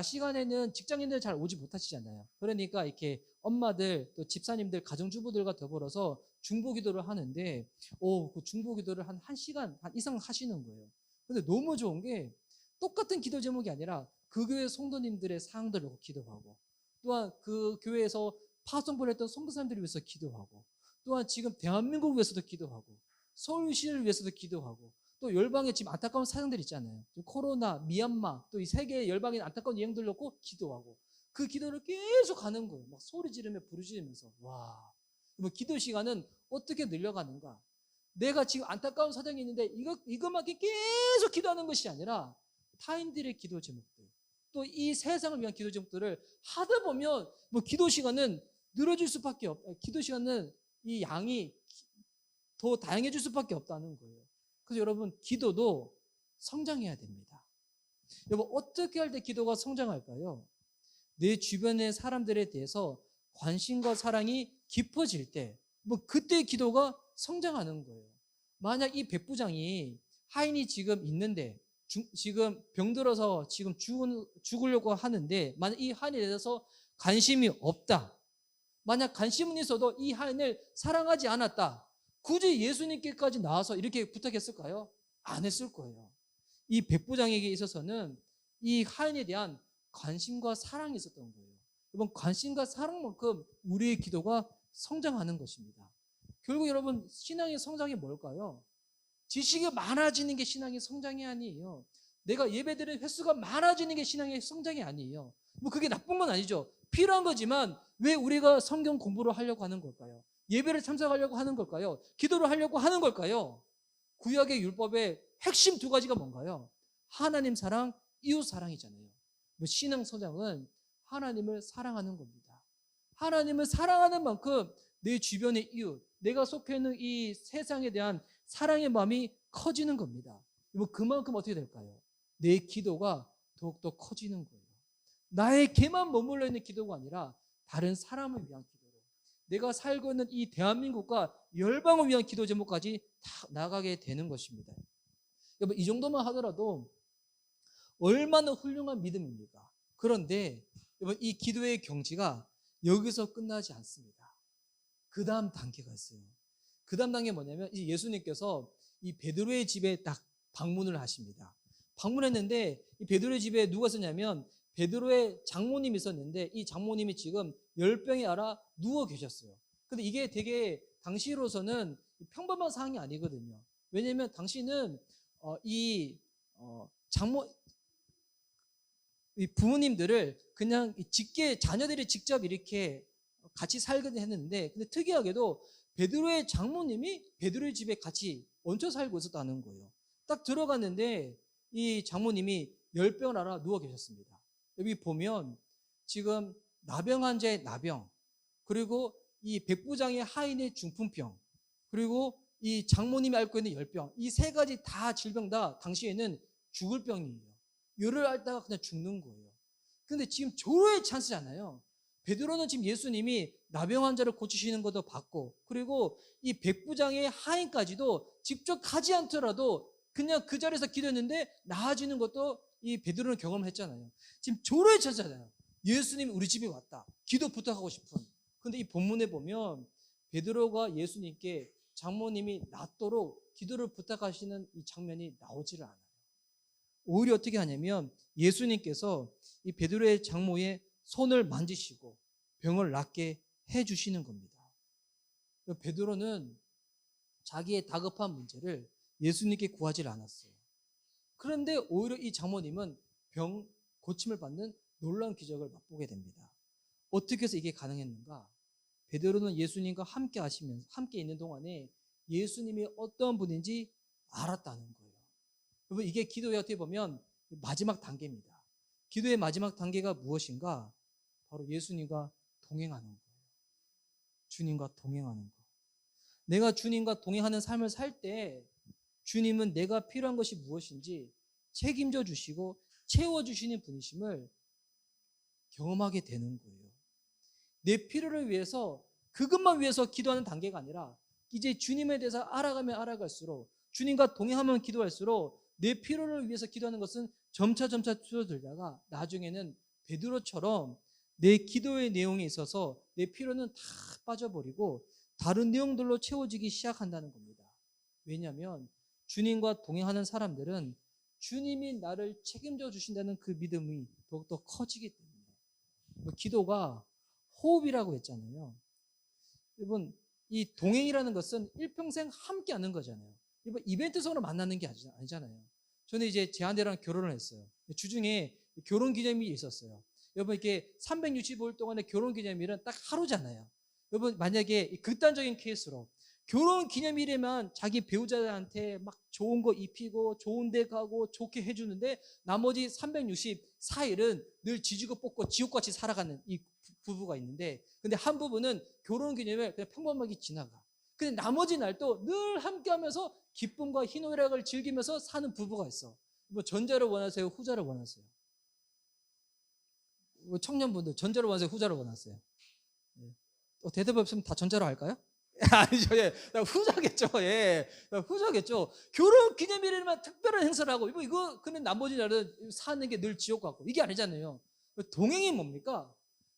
시간에는 직장인들 잘 오지 못하시잖아요. 그러니까 이렇게 엄마들 또 집사님들 가정주부들과 더불어서 중보기도를 하는데 그 중보기도를 한 1시간 이상 하시는 거예요. 근데 너무 좋은 게 똑같은 기도 제목이 아니라 그 교회 성도님들의 사항들을 놓고 기도하고 또한 그 교회에서 파송 보냈던 성도사님들을 위해서 기도하고 또한 지금 대한민국을 위해서도 기도하고 서울시를 위해서도 기도하고 또 열방에 지금 안타까운 사정들 있잖아요. 코로나, 미얀마 또 이 세계 열방에 안타까운 예행들 놓고 기도하고 그 기도를 계속 하는 거예요. 막 소리 지르며 부르짖으면서. 와, 기도 시간은 어떻게 늘려가는가? 내가 지금 안타까운 사정이 있는데 이것만큼 계속 기도하는 것이 아니라 타인들의 기도 제목들 또 이 세상을 위한 기도 제목들을 하다 보면 기도 시간은 늘어질 수밖에 기도 시간은 이 양이 더 다양해질 수밖에 없다는 거예요. 그래서 여러분 기도도 성장해야 됩니다. 여러분 어떻게 할 때 기도가 성장할까요? 내 주변의 사람들에 대해서 관심과 사랑이 깊어질 때 그때 기도가 성장하는 거예요. 만약 이 백부장이 하인이 지금 있는데 지금 병들어서 지금 죽으려고 하는데 만약 이 하인에 대해서 관심이 없다. 만약 관심은 있어도 이 하인을 사랑하지 않았다. 굳이 예수님께까지 나와서 이렇게 부탁했을까요? 안 했을 거예요. 이 백부장에게 있어서는 이 하인에 대한 관심과 사랑이 있었던 거예요. 여러분 관심과 사랑만큼 우리의 기도가 성장하는 것입니다. 결국 여러분 신앙의 성장이 뭘까요? 지식이 많아지는 게 신앙의 성장이 아니에요. 내가 예배드리는 횟수가 많아지는 게 신앙의 성장이 아니에요. 그게 나쁜 건 아니죠. 필요한 거지만 왜 우리가 성경 공부를 하려고 하는 걸까요? 예배를 참석하려고 하는 걸까요? 기도를 하려고 하는 걸까요? 구약의 율법의 핵심 2가지가 뭔가요? 하나님 사랑, 이웃 사랑이잖아요. 신앙 성장은 하나님을 사랑하는 겁니다. 하나님을 사랑하는 만큼 내 주변의 이웃, 내가 속해 있는 이 세상에 대한 사랑의 마음이 커지는 겁니다. 그만큼 어떻게 될까요? 내 기도가 더욱더 커지는 거예요. 나에게만 머물러 있는 기도가 아니라 다른 사람을 위한 기도로 내가 살고 있는 이 대한민국과 열방을 위한 기도 제목까지 다 나가게 되는 것입니다. 여러분 이 정도만 하더라도 얼마나 훌륭한 믿음입니까? 그런데 여러분 이 기도의 경지가 여기서 끝나지 않습니다. 그 다음 단계가 있어요. 그 다음 단계 뭐냐면 이 예수님께서 이 베드로의 집에 딱 방문을 하십니다. 방문했는데 이 베드로의 집에 누가 있었냐면 베드로의 장모님이 있었는데 이 장모님이 지금 열병에 앓아 누워 계셨어요. 근데 이게 되게 당시로서는 평범한 상황이 아니거든요. 왜냐하면 당시는 장모 이 부모님들을 그냥 자녀들이 직접 이렇게 같이 살게 했는데, 근데 특이하게도 베드로의 장모님이 베드로의 집에 같이 얹혀 살고 있었다는 거예요. 딱 들어갔는데 이 장모님이 열병을 앓아 누워 계셨습니다. 여기 보면 지금 나병 환자의 나병, 그리고 이 백부장의 하인의 중풍병, 그리고 이 장모님이 앓고 있는 열병, 이 세 가지 다 질병 다 당시에는 죽을 병이에요. 열을 앓다가 그냥 죽는 거예요. 근데 지금 조로의 찬스잖아요. 베드로는 지금 예수님이 나병 환자를 고치시는 것도 봤고, 그리고 이 백부장의 하인까지도 직접 가지 않더라도 그냥 그 자리에서 기도했는데 나아지는 것도 이 베드로는 경험했잖아요. 지금 조로의 찬스잖아요. 예수님이 우리 집에 왔다. 기도 부탁하고 싶은. 근데 이 본문에 보면 베드로가 예수님께 장모님이 낫도록 기도를 부탁하시는 이 장면이 나오지를 않아요. 오히려 어떻게 하냐면 예수님께서 이 베드로의 장모의 손을 만지시고 병을 낫게 해주시는 겁니다. 베드로는 자기의 다급한 문제를 예수님께 구하지 않았어요. 그런데 오히려 이 장모님은 병 고침을 받는 놀라운 기적을 맛보게 됩니다. 어떻게 해서 이게 가능했는가? 베드로는 예수님과 함께 있는 동안에 예수님이 어떤 분인지 알았다는 거예요. 여러분, 이게 기도의 어떻게 보면 마지막 단계입니다. 기도의 마지막 단계가 무엇인가? 바로 예수님과 동행하는 거예요. 주님과 동행하는 거. 내가 주님과 동행하는 삶을 살 때 주님은 내가 필요한 것이 무엇인지 책임져 주시고 채워주시는 분이심을 경험하게 되는 거예요. 내 필요를 위해서, 그것만 위해서 기도하는 단계가 아니라 이제 주님에 대해서 알아가면 알아갈수록, 주님과 동행하면 기도할수록 내 필요를 위해서 기도하는 것은 점차 줄어들다가 나중에는 베드로처럼 내 기도의 내용에 있어서 내 필요는 다 빠져버리고 다른 내용들로 채워지기 시작한다는 겁니다. 왜냐하면 주님과 동행하는 사람들은 주님이 나를 책임져 주신다는 그 믿음이 더욱더 커지기 때문에. 기도가 호흡이라고 했잖아요. 여러분, 이 동행이라는 것은 일평생 함께 하는 거잖아요. 이번 이벤트성으로 만나는 게 아니잖아요. 저는 이제 제 아내랑 결혼을 했어요. 주중에 결혼 기념일이 있었어요. 여러분, 이렇게 365일 동안의 결혼 기념일은 딱 하루잖아요. 여러분, 만약에 극단적인 케이스로 결혼 기념일에만 자기 배우자한테 막 좋은 거 입히고 좋은 데 가고 좋게 해주는데 나머지 364일은 늘 지지고 볶고 지옥같이 살아가는 이 부부가 있는데, 근데 한 부부는 결혼 기념일 그냥 평범하게 지나가. 근데 나머지 날도 늘 함께 하면서 기쁨과 희노애락을 즐기면서 사는 부부가 있어. 뭐 전자를 원하세요? 후자를 원하세요? 청년분들 전자를 원하세요? 후자를 원하세요? 대답 없으면 다 전자로 할까요? 아니죠. 예. 후자겠죠. 예. 후자겠죠. 결혼 기념일에만 특별한 행사를 하고, 이거, 그는 나머지 날은 사는 게 늘 지옥 같고, 이게 아니잖아요. 동행이 뭡니까?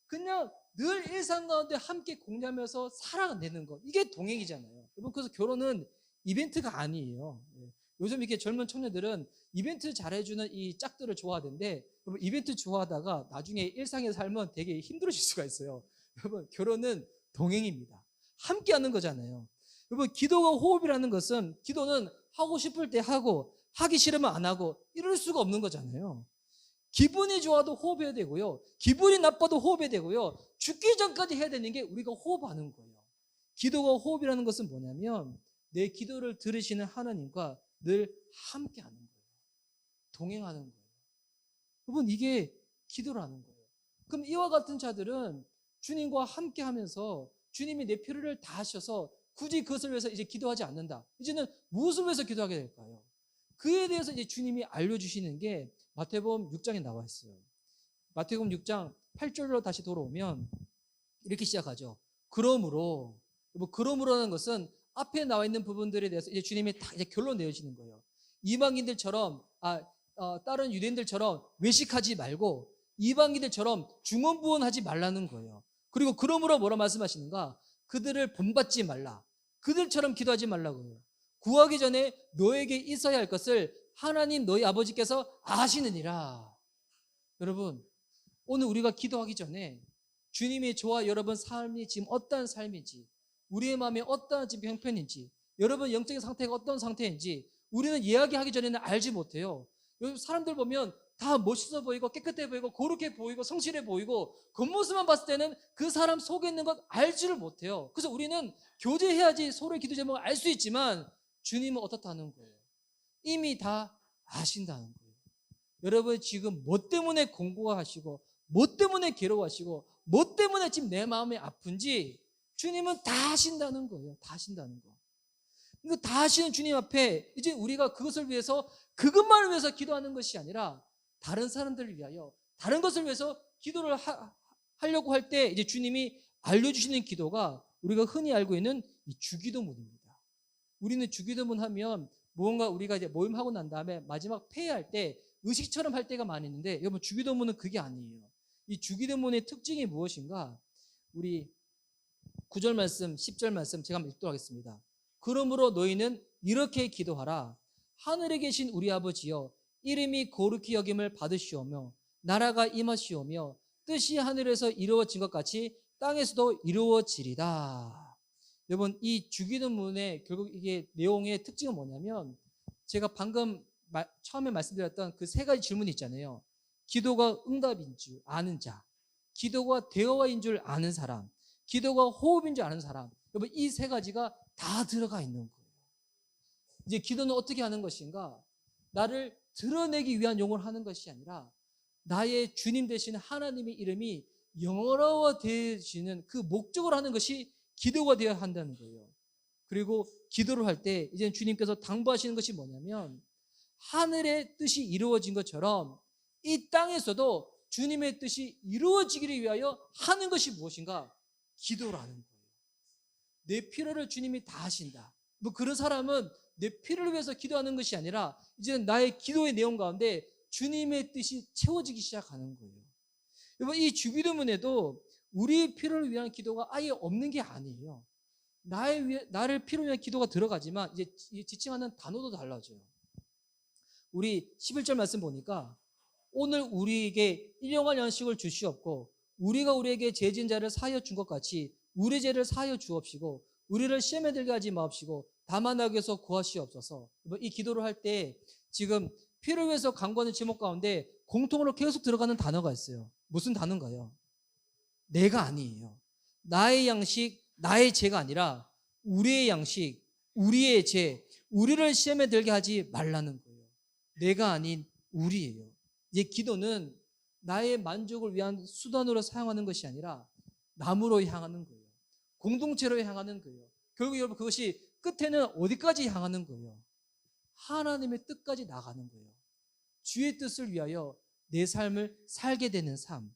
그냥 늘 일상 가운데 함께 공유하면서 살아내는 것. 이게 동행이잖아요. 여러분, 그래서 결혼은 이벤트가 아니에요. 예. 요즘 이렇게 젊은 청년들은 이벤트 잘해주는 이 짝들을 좋아하는데, 여러분, 이벤트 좋아하다가 나중에 일상의 삶은 되게 힘들어질 수가 있어요. 여러분, 결혼은 동행입니다. 함께 하는 거잖아요. 여러분, 기도가 호흡이라는 것은, 기도는 하고 싶을 때 하고 하기 싫으면 안 하고 이럴 수가 없는 거잖아요. 기분이 좋아도 호흡해야 되고요, 기분이 나빠도 호흡해야 되고요, 죽기 전까지 해야 되는 게 우리가 호흡하는 거예요. 기도가 호흡이라는 것은 뭐냐면 내 기도를 들으시는 하나님과 늘 함께 하는 거예요. 동행하는 거예요. 여러분, 이게 기도라는 거예요. 그럼 이와 같은 자들은 주님과 함께 하면서 주님이 내 필요를 다 하셔서 굳이 그것을 위해서 이제 기도하지 않는다. 이제는 무엇을 위해서 기도하게 될까요? 그에 대해서 이제 주님이 알려주시는 게 마태복음 6장에 나와 있어요. 마태복음 6장 8절로 다시 돌아오면 이렇게 시작하죠. 그러므로라는 것은 앞에 나와 있는 부분들에 대해서 이제 주님이 다 이제 결론 내주시는 거예요. 이방인들처럼, 다른 유대인들처럼 외식하지 말고 이방인들처럼 중언부언하지 말라는 거예요. 그리고 그러므로 뭐라 말씀하시는가? 그들을 본받지 말라. 그들처럼 기도하지 말라고요. 구하기 전에 너에게 있어야 할 것을 하나님 너희 아버지께서 아시느니라. 여러분, 오늘 우리가 기도하기 전에 주님이 저와 여러분 삶이 지금 어떠한 삶인지, 우리의 마음에 어떠한 지금 형편인지, 여러분 영적인 상태가 어떤 상태인지 우리는 이야기하기 전에는 알지 못해요. 요즘 사람들 보면 다 멋있어 보이고 깨끗해 보이고 거룩해 보이고 성실해 보이고 겉모습만 봤을 때는 그 사람 속에 있는 것 알지를 못해요. 그래서 우리는 교제해야지 서로의 기도 제목을 알 수 있지만 주님은 어떻다는 거예요? 이미 다 아신다는 거예요. 여러분 지금 뭐 때문에 공고하시고 뭐 때문에 괴로워하시고 뭐 때문에 지금 내 마음이 아픈지 주님은 다 아신다는 거예요. 다 아신다는 거. 이거 다 아시는 주님 앞에 이제 우리가 그것을 위해서 그것만을 위해서 기도하는 것이 아니라 다른 사람들을 위하여 다른 것을 위해서 기도를 하려고 할 때 이제 주님이 알려주시는 기도가 우리가 흔히 알고 있는 이 주기도문입니다. 우리는 주기도문 하면 무언가 우리가 이제 모임하고 난 다음에 마지막 폐회할 때 의식처럼 할 때가 많이 있는데 여러분 주기도문은 그게 아니에요. 이 주기도문의 특징이 무엇인가? 우리 9절 말씀, 10절 말씀 제가 한번 읽도록 하겠습니다. 그러므로 너희는 이렇게 기도하라. 하늘에 계신 우리 아버지여 이름이 거룩히 여김을 받으시오며 나라가 임하시오며 뜻이 하늘에서 이루어진 것 같이 땅에서도 이루어지리다. 여러분 이 주기도문의 결국 이게 내용의 특징은 뭐냐면 제가 방금 처음에 말씀드렸던 그 세 가지 질문이 있잖아요. 기도가 응답인 줄 아는 자, 기도가 대화인 줄 아는 사람, 기도가 호흡인 줄 아는 사람. 여러분 이 세 가지가 다 들어가 있는 거예요. 이제 기도는 어떻게 하는 것인가? 나를 드러내기 위한 용어를 하는 것이 아니라 나의 주님 되시는 하나님의 이름이 영어로워지는 그 목적으로 하는 것이 기도가 되어야 한다는 거예요. 그리고 기도를 할 때 이제 주님께서 당부하시는 것이 뭐냐면 하늘의 뜻이 이루어진 것처럼 이 땅에서도 주님의 뜻이 이루어지기를 위하여 하는 것이 무엇인가? 기도라는 거예요. 내 필요를 주님이 다 하신다. 뭐 그런 사람은 내 필요를 위해서 기도하는 것이 아니라 이제는 나의 기도의 내용 가운데 주님의 뜻이 채워지기 시작하는 거예요. 여러분 이 주기도문에도 우리의 필요를 위한 기도가 아예 없는 게 아니에요. 나를 필요로 위한 기도가 들어가지만 이제 지칭하는 단어도 달라져요. 우리 11절 말씀 보니까 오늘 우리에게 일용할 양식을 주시옵고 우리가 우리에게 죄 지은 자를 사하여 준 것 같이 우리 죄를 사하여 주옵시고 우리를 시험에 들게 하지 마옵시고 다만 악에서 구하시옵소서. 이 기도를 할 때 지금 필요를 위해서 간구하는 제목 가운데 공통으로 계속 들어가는 단어가 있어요. 무슨 단어인가요? 내가 아니에요. 나의 양식, 나의 죄가 아니라 우리의 양식, 우리의 죄, 우리를 시험에 들게 하지 말라는 거예요. 내가 아닌 우리예요. 이제 기도는 나의 만족을 위한 수단으로 사용하는 것이 아니라 남으로 향하는 거예요. 공동체로 향하는 거예요. 결국 여러분 그것이 끝에는 어디까지 향하는 거예요? 하나님의 뜻까지 나가는 거예요. 주의 뜻을 위하여 내 삶을 살게 되는 삶.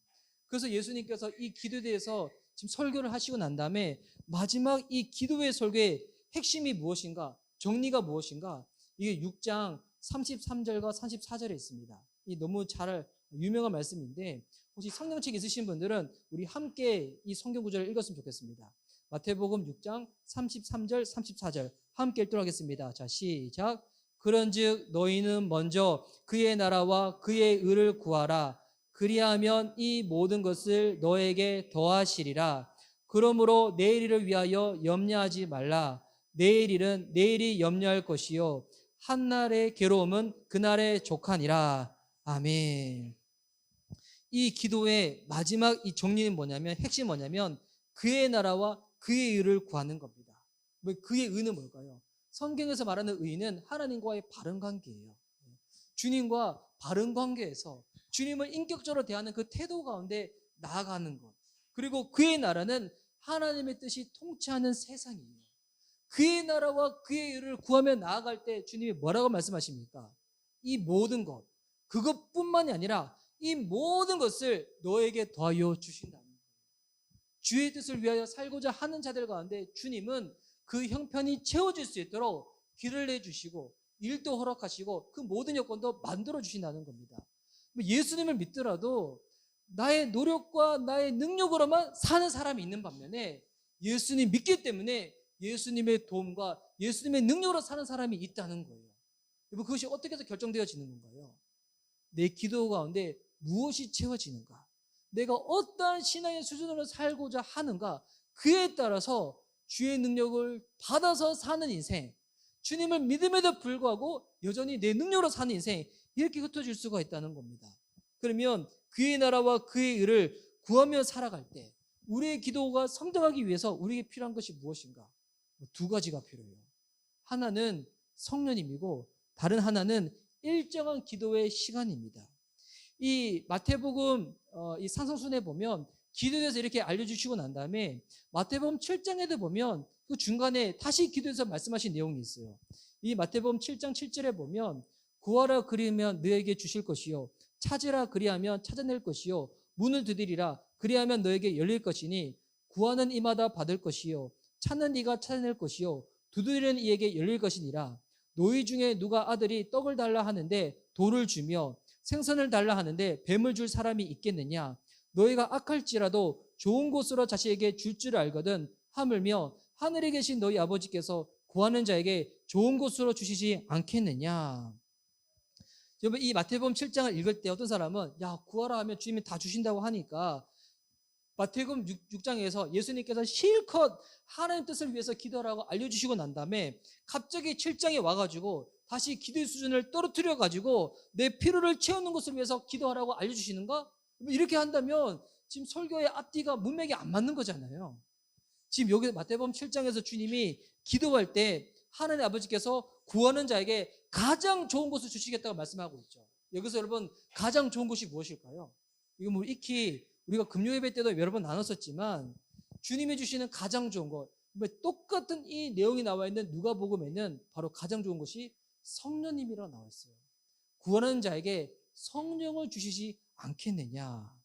그래서 예수님께서 이 기도에 대해서 지금 설교를 하시고 난 다음에 마지막 이 기도의 설교의 핵심이 무엇인가? 정리가 무엇인가? 이게 6장 33절과 34절에 있습니다. 이 너무 잘 유명한 말씀인데 혹시 성경책 있으신 분들은 우리 함께 이 성경 구절을 읽었으면 좋겠습니다. 마태복음 6장 33절 34절 함께 읽도록 하겠습니다. 자 시작. 그런즉 너희는 먼저 그의 나라와 그의 의를 구하라. 그리하면 이 모든 것을 너에게 더하시리라. 그러므로 내일 일을 위하여 염려하지 말라. 내일 일은 내일이 염려할 것이요 한날의 괴로움은 그날의 족하니라. 아멘. 이 기도의 마지막 이 정리는 뭐냐면 핵심이 뭐냐면 그의 나라와 그의 의를 구하는 겁니다. 그의 의는 뭘까요? 성경에서 말하는 의는 하나님과의 바른 관계예요. 주님과 바른 관계에서 주님을 인격적으로 대하는 그 태도 가운데 나아가는 것. 그리고 그의 나라는 하나님의 뜻이 통치하는 세상이에요. 그의 나라와 그의 의를 구하며 나아갈 때 주님이 뭐라고 말씀하십니까? 이 모든 것, 그것뿐만이 아니라 이 모든 것을 너에게 더하여 주신다는 거예요. 주의 뜻을 위하여 살고자 하는 자들 가운데 주님은 그 형편이 채워질 수 있도록 길을 내주시고 일도 허락하시고 그 모든 여건도 만들어 주신다는 겁니다. 예수님을 믿더라도 나의 노력과 나의 능력으로만 사는 사람이 있는 반면에 예수님 믿기 때문에 예수님의 도움과 예수님의 능력으로 사는 사람이 있다는 거예요. 여러분, 그것이 어떻게 해서 결정되어지는 건가요? 내 기도 가운데 무엇이 채워지는가? 내가 어떠한 신앙의 수준으로 살고자 하는가? 그에 따라서 주의 능력을 받아서 사는 인생, 주님을 믿음에도 불구하고 여전히 내 능력으로 사는 인생, 이렇게 흩어질 수가 있다는 겁니다. 그러면 그의 나라와 그의 의를 구하며 살아갈 때 우리의 기도가 성장하기 위해서 우리에게 필요한 것이 무엇인가? 두 가지가 필요해요. 하나는 성령님이고 다른 하나는 일정한 기도의 시간입니다. 이 마태복음 이 산성순에 보면 기도에 대해서 이렇게 알려주시고 난 다음에 마태복음 7장에도 보면 그 중간에 다시 기도에서 말씀하신 내용이 있어요. 이 마태복음 7장 7절에 보면 구하라 그리하면 너에게 주실 것이요 찾으라 그리하면 찾아낼 것이요 문을 두드리라 그리하면 너에게 열릴 것이니 구하는 이마다 받을 것이요 찾는 이가 찾아낼 것이요 두드리는 이에게 열릴 것이니라. 너희 중에 누가 아들이 떡을 달라 하는데 돌을 주며 생선을 달라 하는데 뱀을 줄 사람이 있겠느냐? 너희가 악할지라도 좋은 곳으로 자식에게 줄 줄 알거든 하물며 하늘에 계신 너희 아버지께서 구하는 자에게 좋은 곳으로 주시지 않겠느냐? 여러분, 이 마태복음 7장을 읽을 때 어떤 사람은 야, 구하라 하면 주님이 다 주신다고 하니까 마태복음 6장에서 예수님께서 실컷 하나님 뜻을 위해서 기도하라고 알려주시고 난 다음에 갑자기 7장에 와가지고 다시 기도의 수준을 떨어뜨려가지고 내 필요를 채우는 것을 위해서 기도하라고 알려주시는가? 이렇게 한다면 지금 설교의 앞뒤가 문맥이 안 맞는 거잖아요. 지금 여기 마태복음 7장에서 주님이 기도할 때 하나님 아버지께서 구하는 자에게 가장 좋은 곳을 주시겠다고 말씀하고 있죠. 여기서 여러분 가장 좋은 곳이 무엇일까요? 이거 뭐 익히 우리가 금요예배 때도 여러 번 나눴었지만 주님이 주시는 가장 좋은 것, 똑같은 이 내용이 나와 있는 누가복음에는 바로 가장 좋은 것이 성령님이라고 나와 있어요. 구하는 자에게 성령을 주시지 않겠느냐.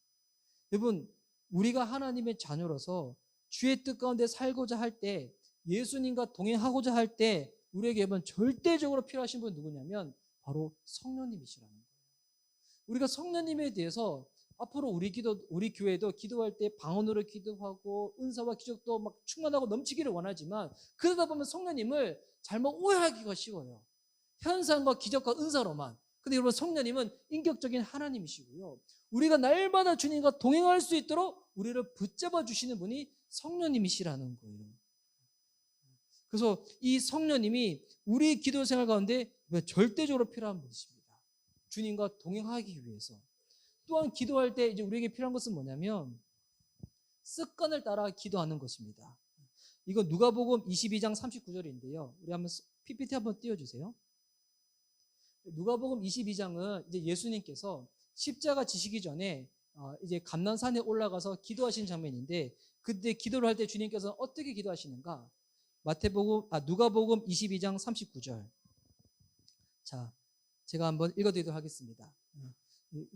여러분, 우리가 하나님의 자녀로서 주의 뜻 가운데 살고자 할 때, 예수님과 동행하고자 할 때 우리에게 여러분 절대적으로 필요하신 분은 누구냐면 바로 성령님이시라는 거예요. 우리가 성령님에 대해서 앞으로 우리 교회도 기도할 때 방언으로 기도하고 은사와 기적도 막 충만하고 넘치기를 원하지만 그러다 보면 성령님을 잘못 오해하기가 쉬워요. 현상과 기적과 은사로만. 근데 여러분, 성령님은 인격적인 하나님이시고요. 우리가 날마다 주님과 동행할 수 있도록 우리를 붙잡아 주시는 분이 성령님이시라는 거예요. 그래서 이 성령님이 우리 기도 생활 가운데 절대적으로 필요한 분이십니다. 주님과 동행하기 위해서. 또한 기도할 때 이제 우리에게 필요한 것은 뭐냐면 습관을 따라 기도하는 것입니다. 이거 누가복음 22장 39절인데요. 우리 한번 PPT 한번 띄워주세요. 누가복음 22장은 이제 예수님께서 십자가 지시기 전에 이제 감난산에 올라가서 기도하신 장면인데 그때 기도를 할 때 주님께서는 어떻게 기도하시는가? 누가복음 22장 39절. 자, 제가 한번 읽어드리도록 하겠습니다.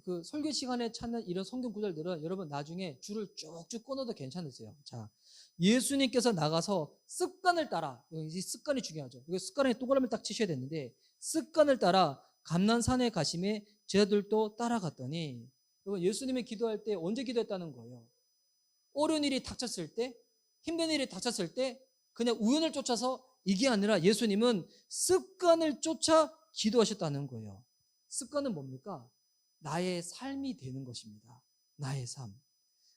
그 설교 시간에 찾는 이런 성경 구절들은 여러분 나중에 줄을 쭉쭉 끊어도 괜찮으세요. 자, 예수님께서 나가서 습관을 따라, 이 습관이 중요하죠. 이거 습관에 동그라미를 딱 치셔야 되는데 습관을 따라 감난산에 가심에 제자들도 따라갔더니, 여러분 예수님이 기도할 때 언제 기도했다는 거예요? 어려운 일이 닥쳤을 때, 힘든 일이 닥쳤을 때 그냥 우연을 쫓아서 이게 아니라 예수님은 습관을 쫓아 기도하셨다는 거예요. 습관은 뭡니까? 나의 삶이 되는 것입니다. 나의 삶.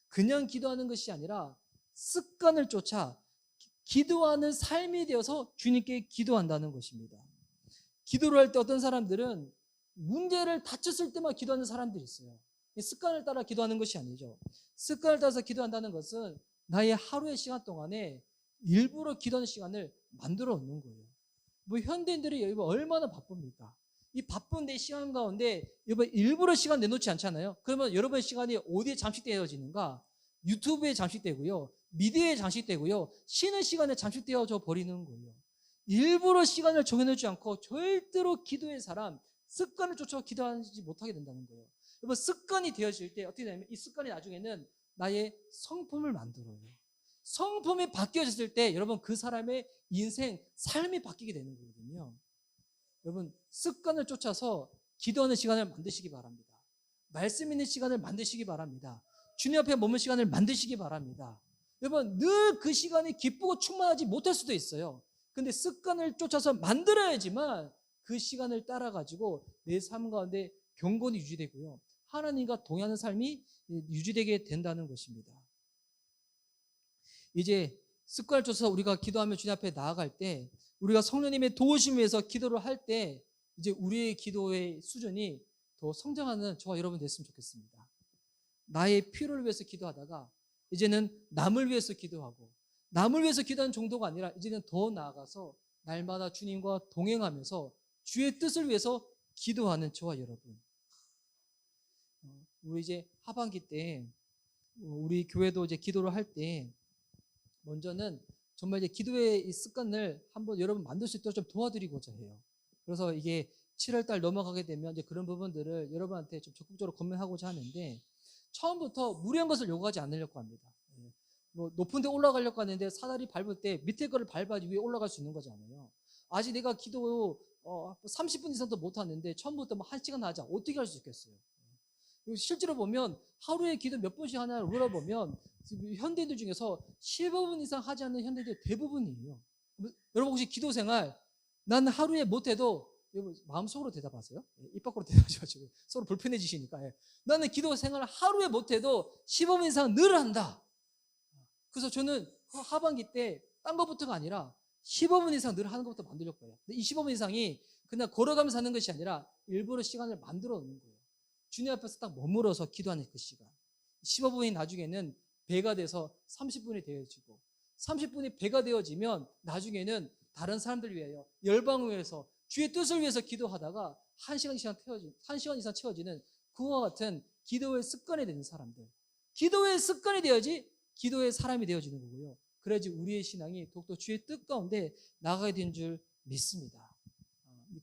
그냥 기도하는 것이 아니라 습관을 쫓아 기도하는 삶이 되어서 주님께 기도한다는 것입니다. 기도를 할 때 어떤 사람들은 문제를 닥쳤을 때만 기도하는 사람들이 있어요. 습관을 따라 기도하는 것이 아니죠. 습관을 따라서 기도한다는 것은 나의 하루의 시간 동안에 일부러 기도하는 시간을 만들어 놓는 거예요. 뭐 현대인들이 얼마나 바쁩니까? 이 바쁜 내 시간 가운데 여러분 일부러 시간 내놓지 않잖아요. 그러면 여러분의 시간이 어디에 잠식되어지는가? 유튜브에 잠식되고요, 미디어에 잠식되고요, 쉬는 시간에 잠식되어져 버리는 거예요. 일부러 시간을 정해놓지 않고 절대로 기도의 사람, 습관을 쫓아 기도하지 못하게 된다는 거예요. 여러분 습관이 되어질 때 어떻게 되냐면 이 습관이 나중에는 나의 성품을 만들어요. 성품이 바뀌어졌을 때 여러분 그 사람의 인생, 삶이 바뀌게 되는 거거든요. 여러분 습관을 쫓아서 기도하는 시간을 만드시기 바랍니다. 말씀 있는 시간을 만드시기 바랍니다. 주님 앞에 머문 시간을 만드시기 바랍니다. 여러분 늘 그 시간이 기쁘고 충만하지 못할 수도 있어요. 근데 습관을 쫓아서 만들어야지만 그 시간을 따라 가지고 내 삶 가운데 경건이 유지되고요. 하나님과 동행하는 삶이 유지되게 된다는 것입니다. 이제 습관을 쫓아서 우리가 기도하며 주님 앞에 나아갈 때, 우리가 성령님의 도우심을 위해서 기도를 할 때 이제 우리의 기도의 수준이 더 성장하는 저와 여러분 됐으면 좋겠습니다. 나의 필요를 위해서 기도하다가 이제는 남을 위해서 기도하고, 남을 위해서 기도하는 정도가 아니라 이제는 더 나아가서 날마다 주님과 동행하면서 주의 뜻을 위해서 기도하는 저와 여러분. 우리 이제 하반기 때 우리 교회도 이제 기도를 할 때 먼저는 정말 이제 기도의 이 습관을 한번 여러분 만들 수 있도록 좀 도와드리고자 해요. 그래서 이게 7월 달 넘어가게 되면 이제 그런 부분들을 여러분한테 좀 적극적으로 권면하고자 하는데, 처음부터 무리한 것을 요구하지 않으려고 합니다. 뭐 높은 데 올라가려고 하는데 사다리 밟을 때 밑에 거를 밟아야지 위에 올라갈 수 있는 거잖아요. 아직 내가 기도 30분 이상도 못 하는데 처음부터 뭐 1시간 하자, 어떻게 할 수 있겠어요? 실제로 보면 하루에 기도 몇 번씩 하나를 물어보면 현대인들 중에서 15분 이상 하지 않는 현대인들 대부분이에요. 여러분 혹시 기도 생활 나는 하루에 못해도, 마음속으로 대답하세요. 입 밖으로 대답하지 마시고 서로 불편해지시니까. 나는 기도 생활을 하루에 못해도 15분 이상 늘 한다. 그래서 저는 하반기 때 딴 것부터가 아니라 15분 이상 늘 하는 것부터 만들려고 해요. 근데 이 15분 이상이 그냥 걸어가면서 하는 것이 아니라 일부러 시간을 만들어 놓는 거예요. 주님 앞에서 딱 머물러서 기도하는 그 시간. 15분이 나중에는 배가 돼서 30분이 되어지고, 30분이 배가 되어지면 나중에는 다른 사람들 위하여, 열방을 위해서, 주의 뜻을 위해서 기도하다가 1시간 이상 채워지는 그와 같은 기도의 습관이 되는 사람들. 기도의 습관이 되어야지 기도의 사람이 되어지는 거고요. 그래야지 우리의 신앙이 더욱더 주의 뜻 가운데 나가게 된 줄 믿습니다.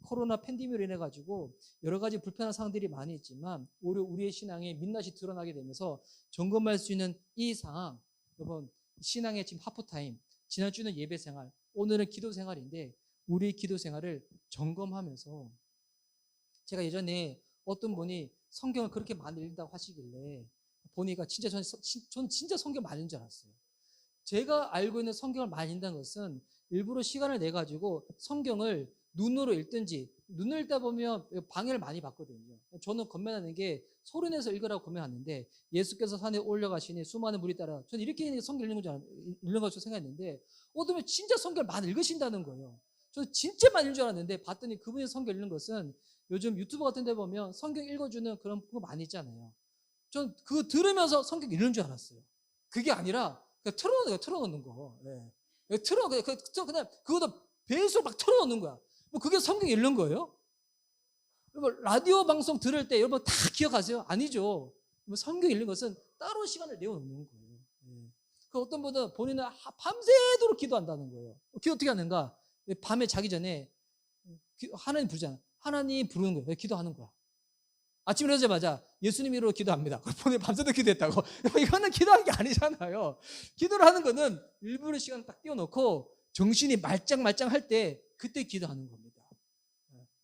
코로나 팬데믹으로 인해 가지고 여러 가지 불편한 상황들이 많이 있지만 오히려 우리의 신앙의 민낯이 드러나게 되면서 점검할 수 있는 이 상황, 여러분 신앙의 지금 하프타임, 지난주는 예배 생활, 오늘은 기도 생활인데 우리의 기도 생활을 점검하면서, 제가 예전에 어떤 분이 성경을 그렇게 많이 읽는다고 하시길래 보니까 진짜 전 진짜 성경 많이 읽는 줄 알았어요. 제가 알고 있는 성경을 많이 읽는다는 것은 일부러 시간을 내 가지고 성경을 눈으로 읽든지, 눈을 읽다 보면 방해를 많이 받거든요. 저는 권면하는 게 소리내서 읽으라고 권면하는데, 예수께서 산에 올라가시니 수많은 무리 따라, 저는 이렇게 성경 읽는 것으로 생각했는데 어떤 분이 진짜 성경을 많이 읽으신다는 거예요. 저는 진짜 많이 읽는 줄 알았는데 봤더니 그분이 성경 읽는 것은 요즘 유튜브 같은 데 보면 성경 읽어주는 그런 거 많이 있잖아요. 전 그거 들으면서 성경 읽는 줄 알았어요. 그게 아니라 그냥 틀어놓는 거. 네. 그냥 그것도 배수로 막 틀어놓는 거야. 뭐 그게 성경 읽는 거예요? 여러분 라디오 방송 들을 때 여러분 다 기억하세요? 아니죠. 성경 읽는 것은 따로 시간을 내어놓는 거예요. 그 어떤 분은 본인은 밤새도록 기도한다는 거예요. 기도 어떻게 하는가? 밤에 자기 전에 하나님 부르잖아. 하나님 부르는 거예요. 기도하는 거야. 아침에 일어나자마자 예수님 이름으로 기도합니다. 본인 밤새도록 기도했다고. 이거는 기도하는 게 아니잖아요. 기도를 하는 거는 일부러 시간을 딱 띄워놓고 정신이 말짱말짱할 때 그때 기도하는 겁니다.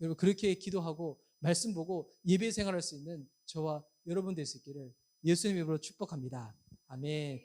여러분 그렇게 기도하고 말씀 보고 예배 생활할 수 있는 저와 여러분 될 수 있기를 예수님 이름으로 축복합니다. 아멘.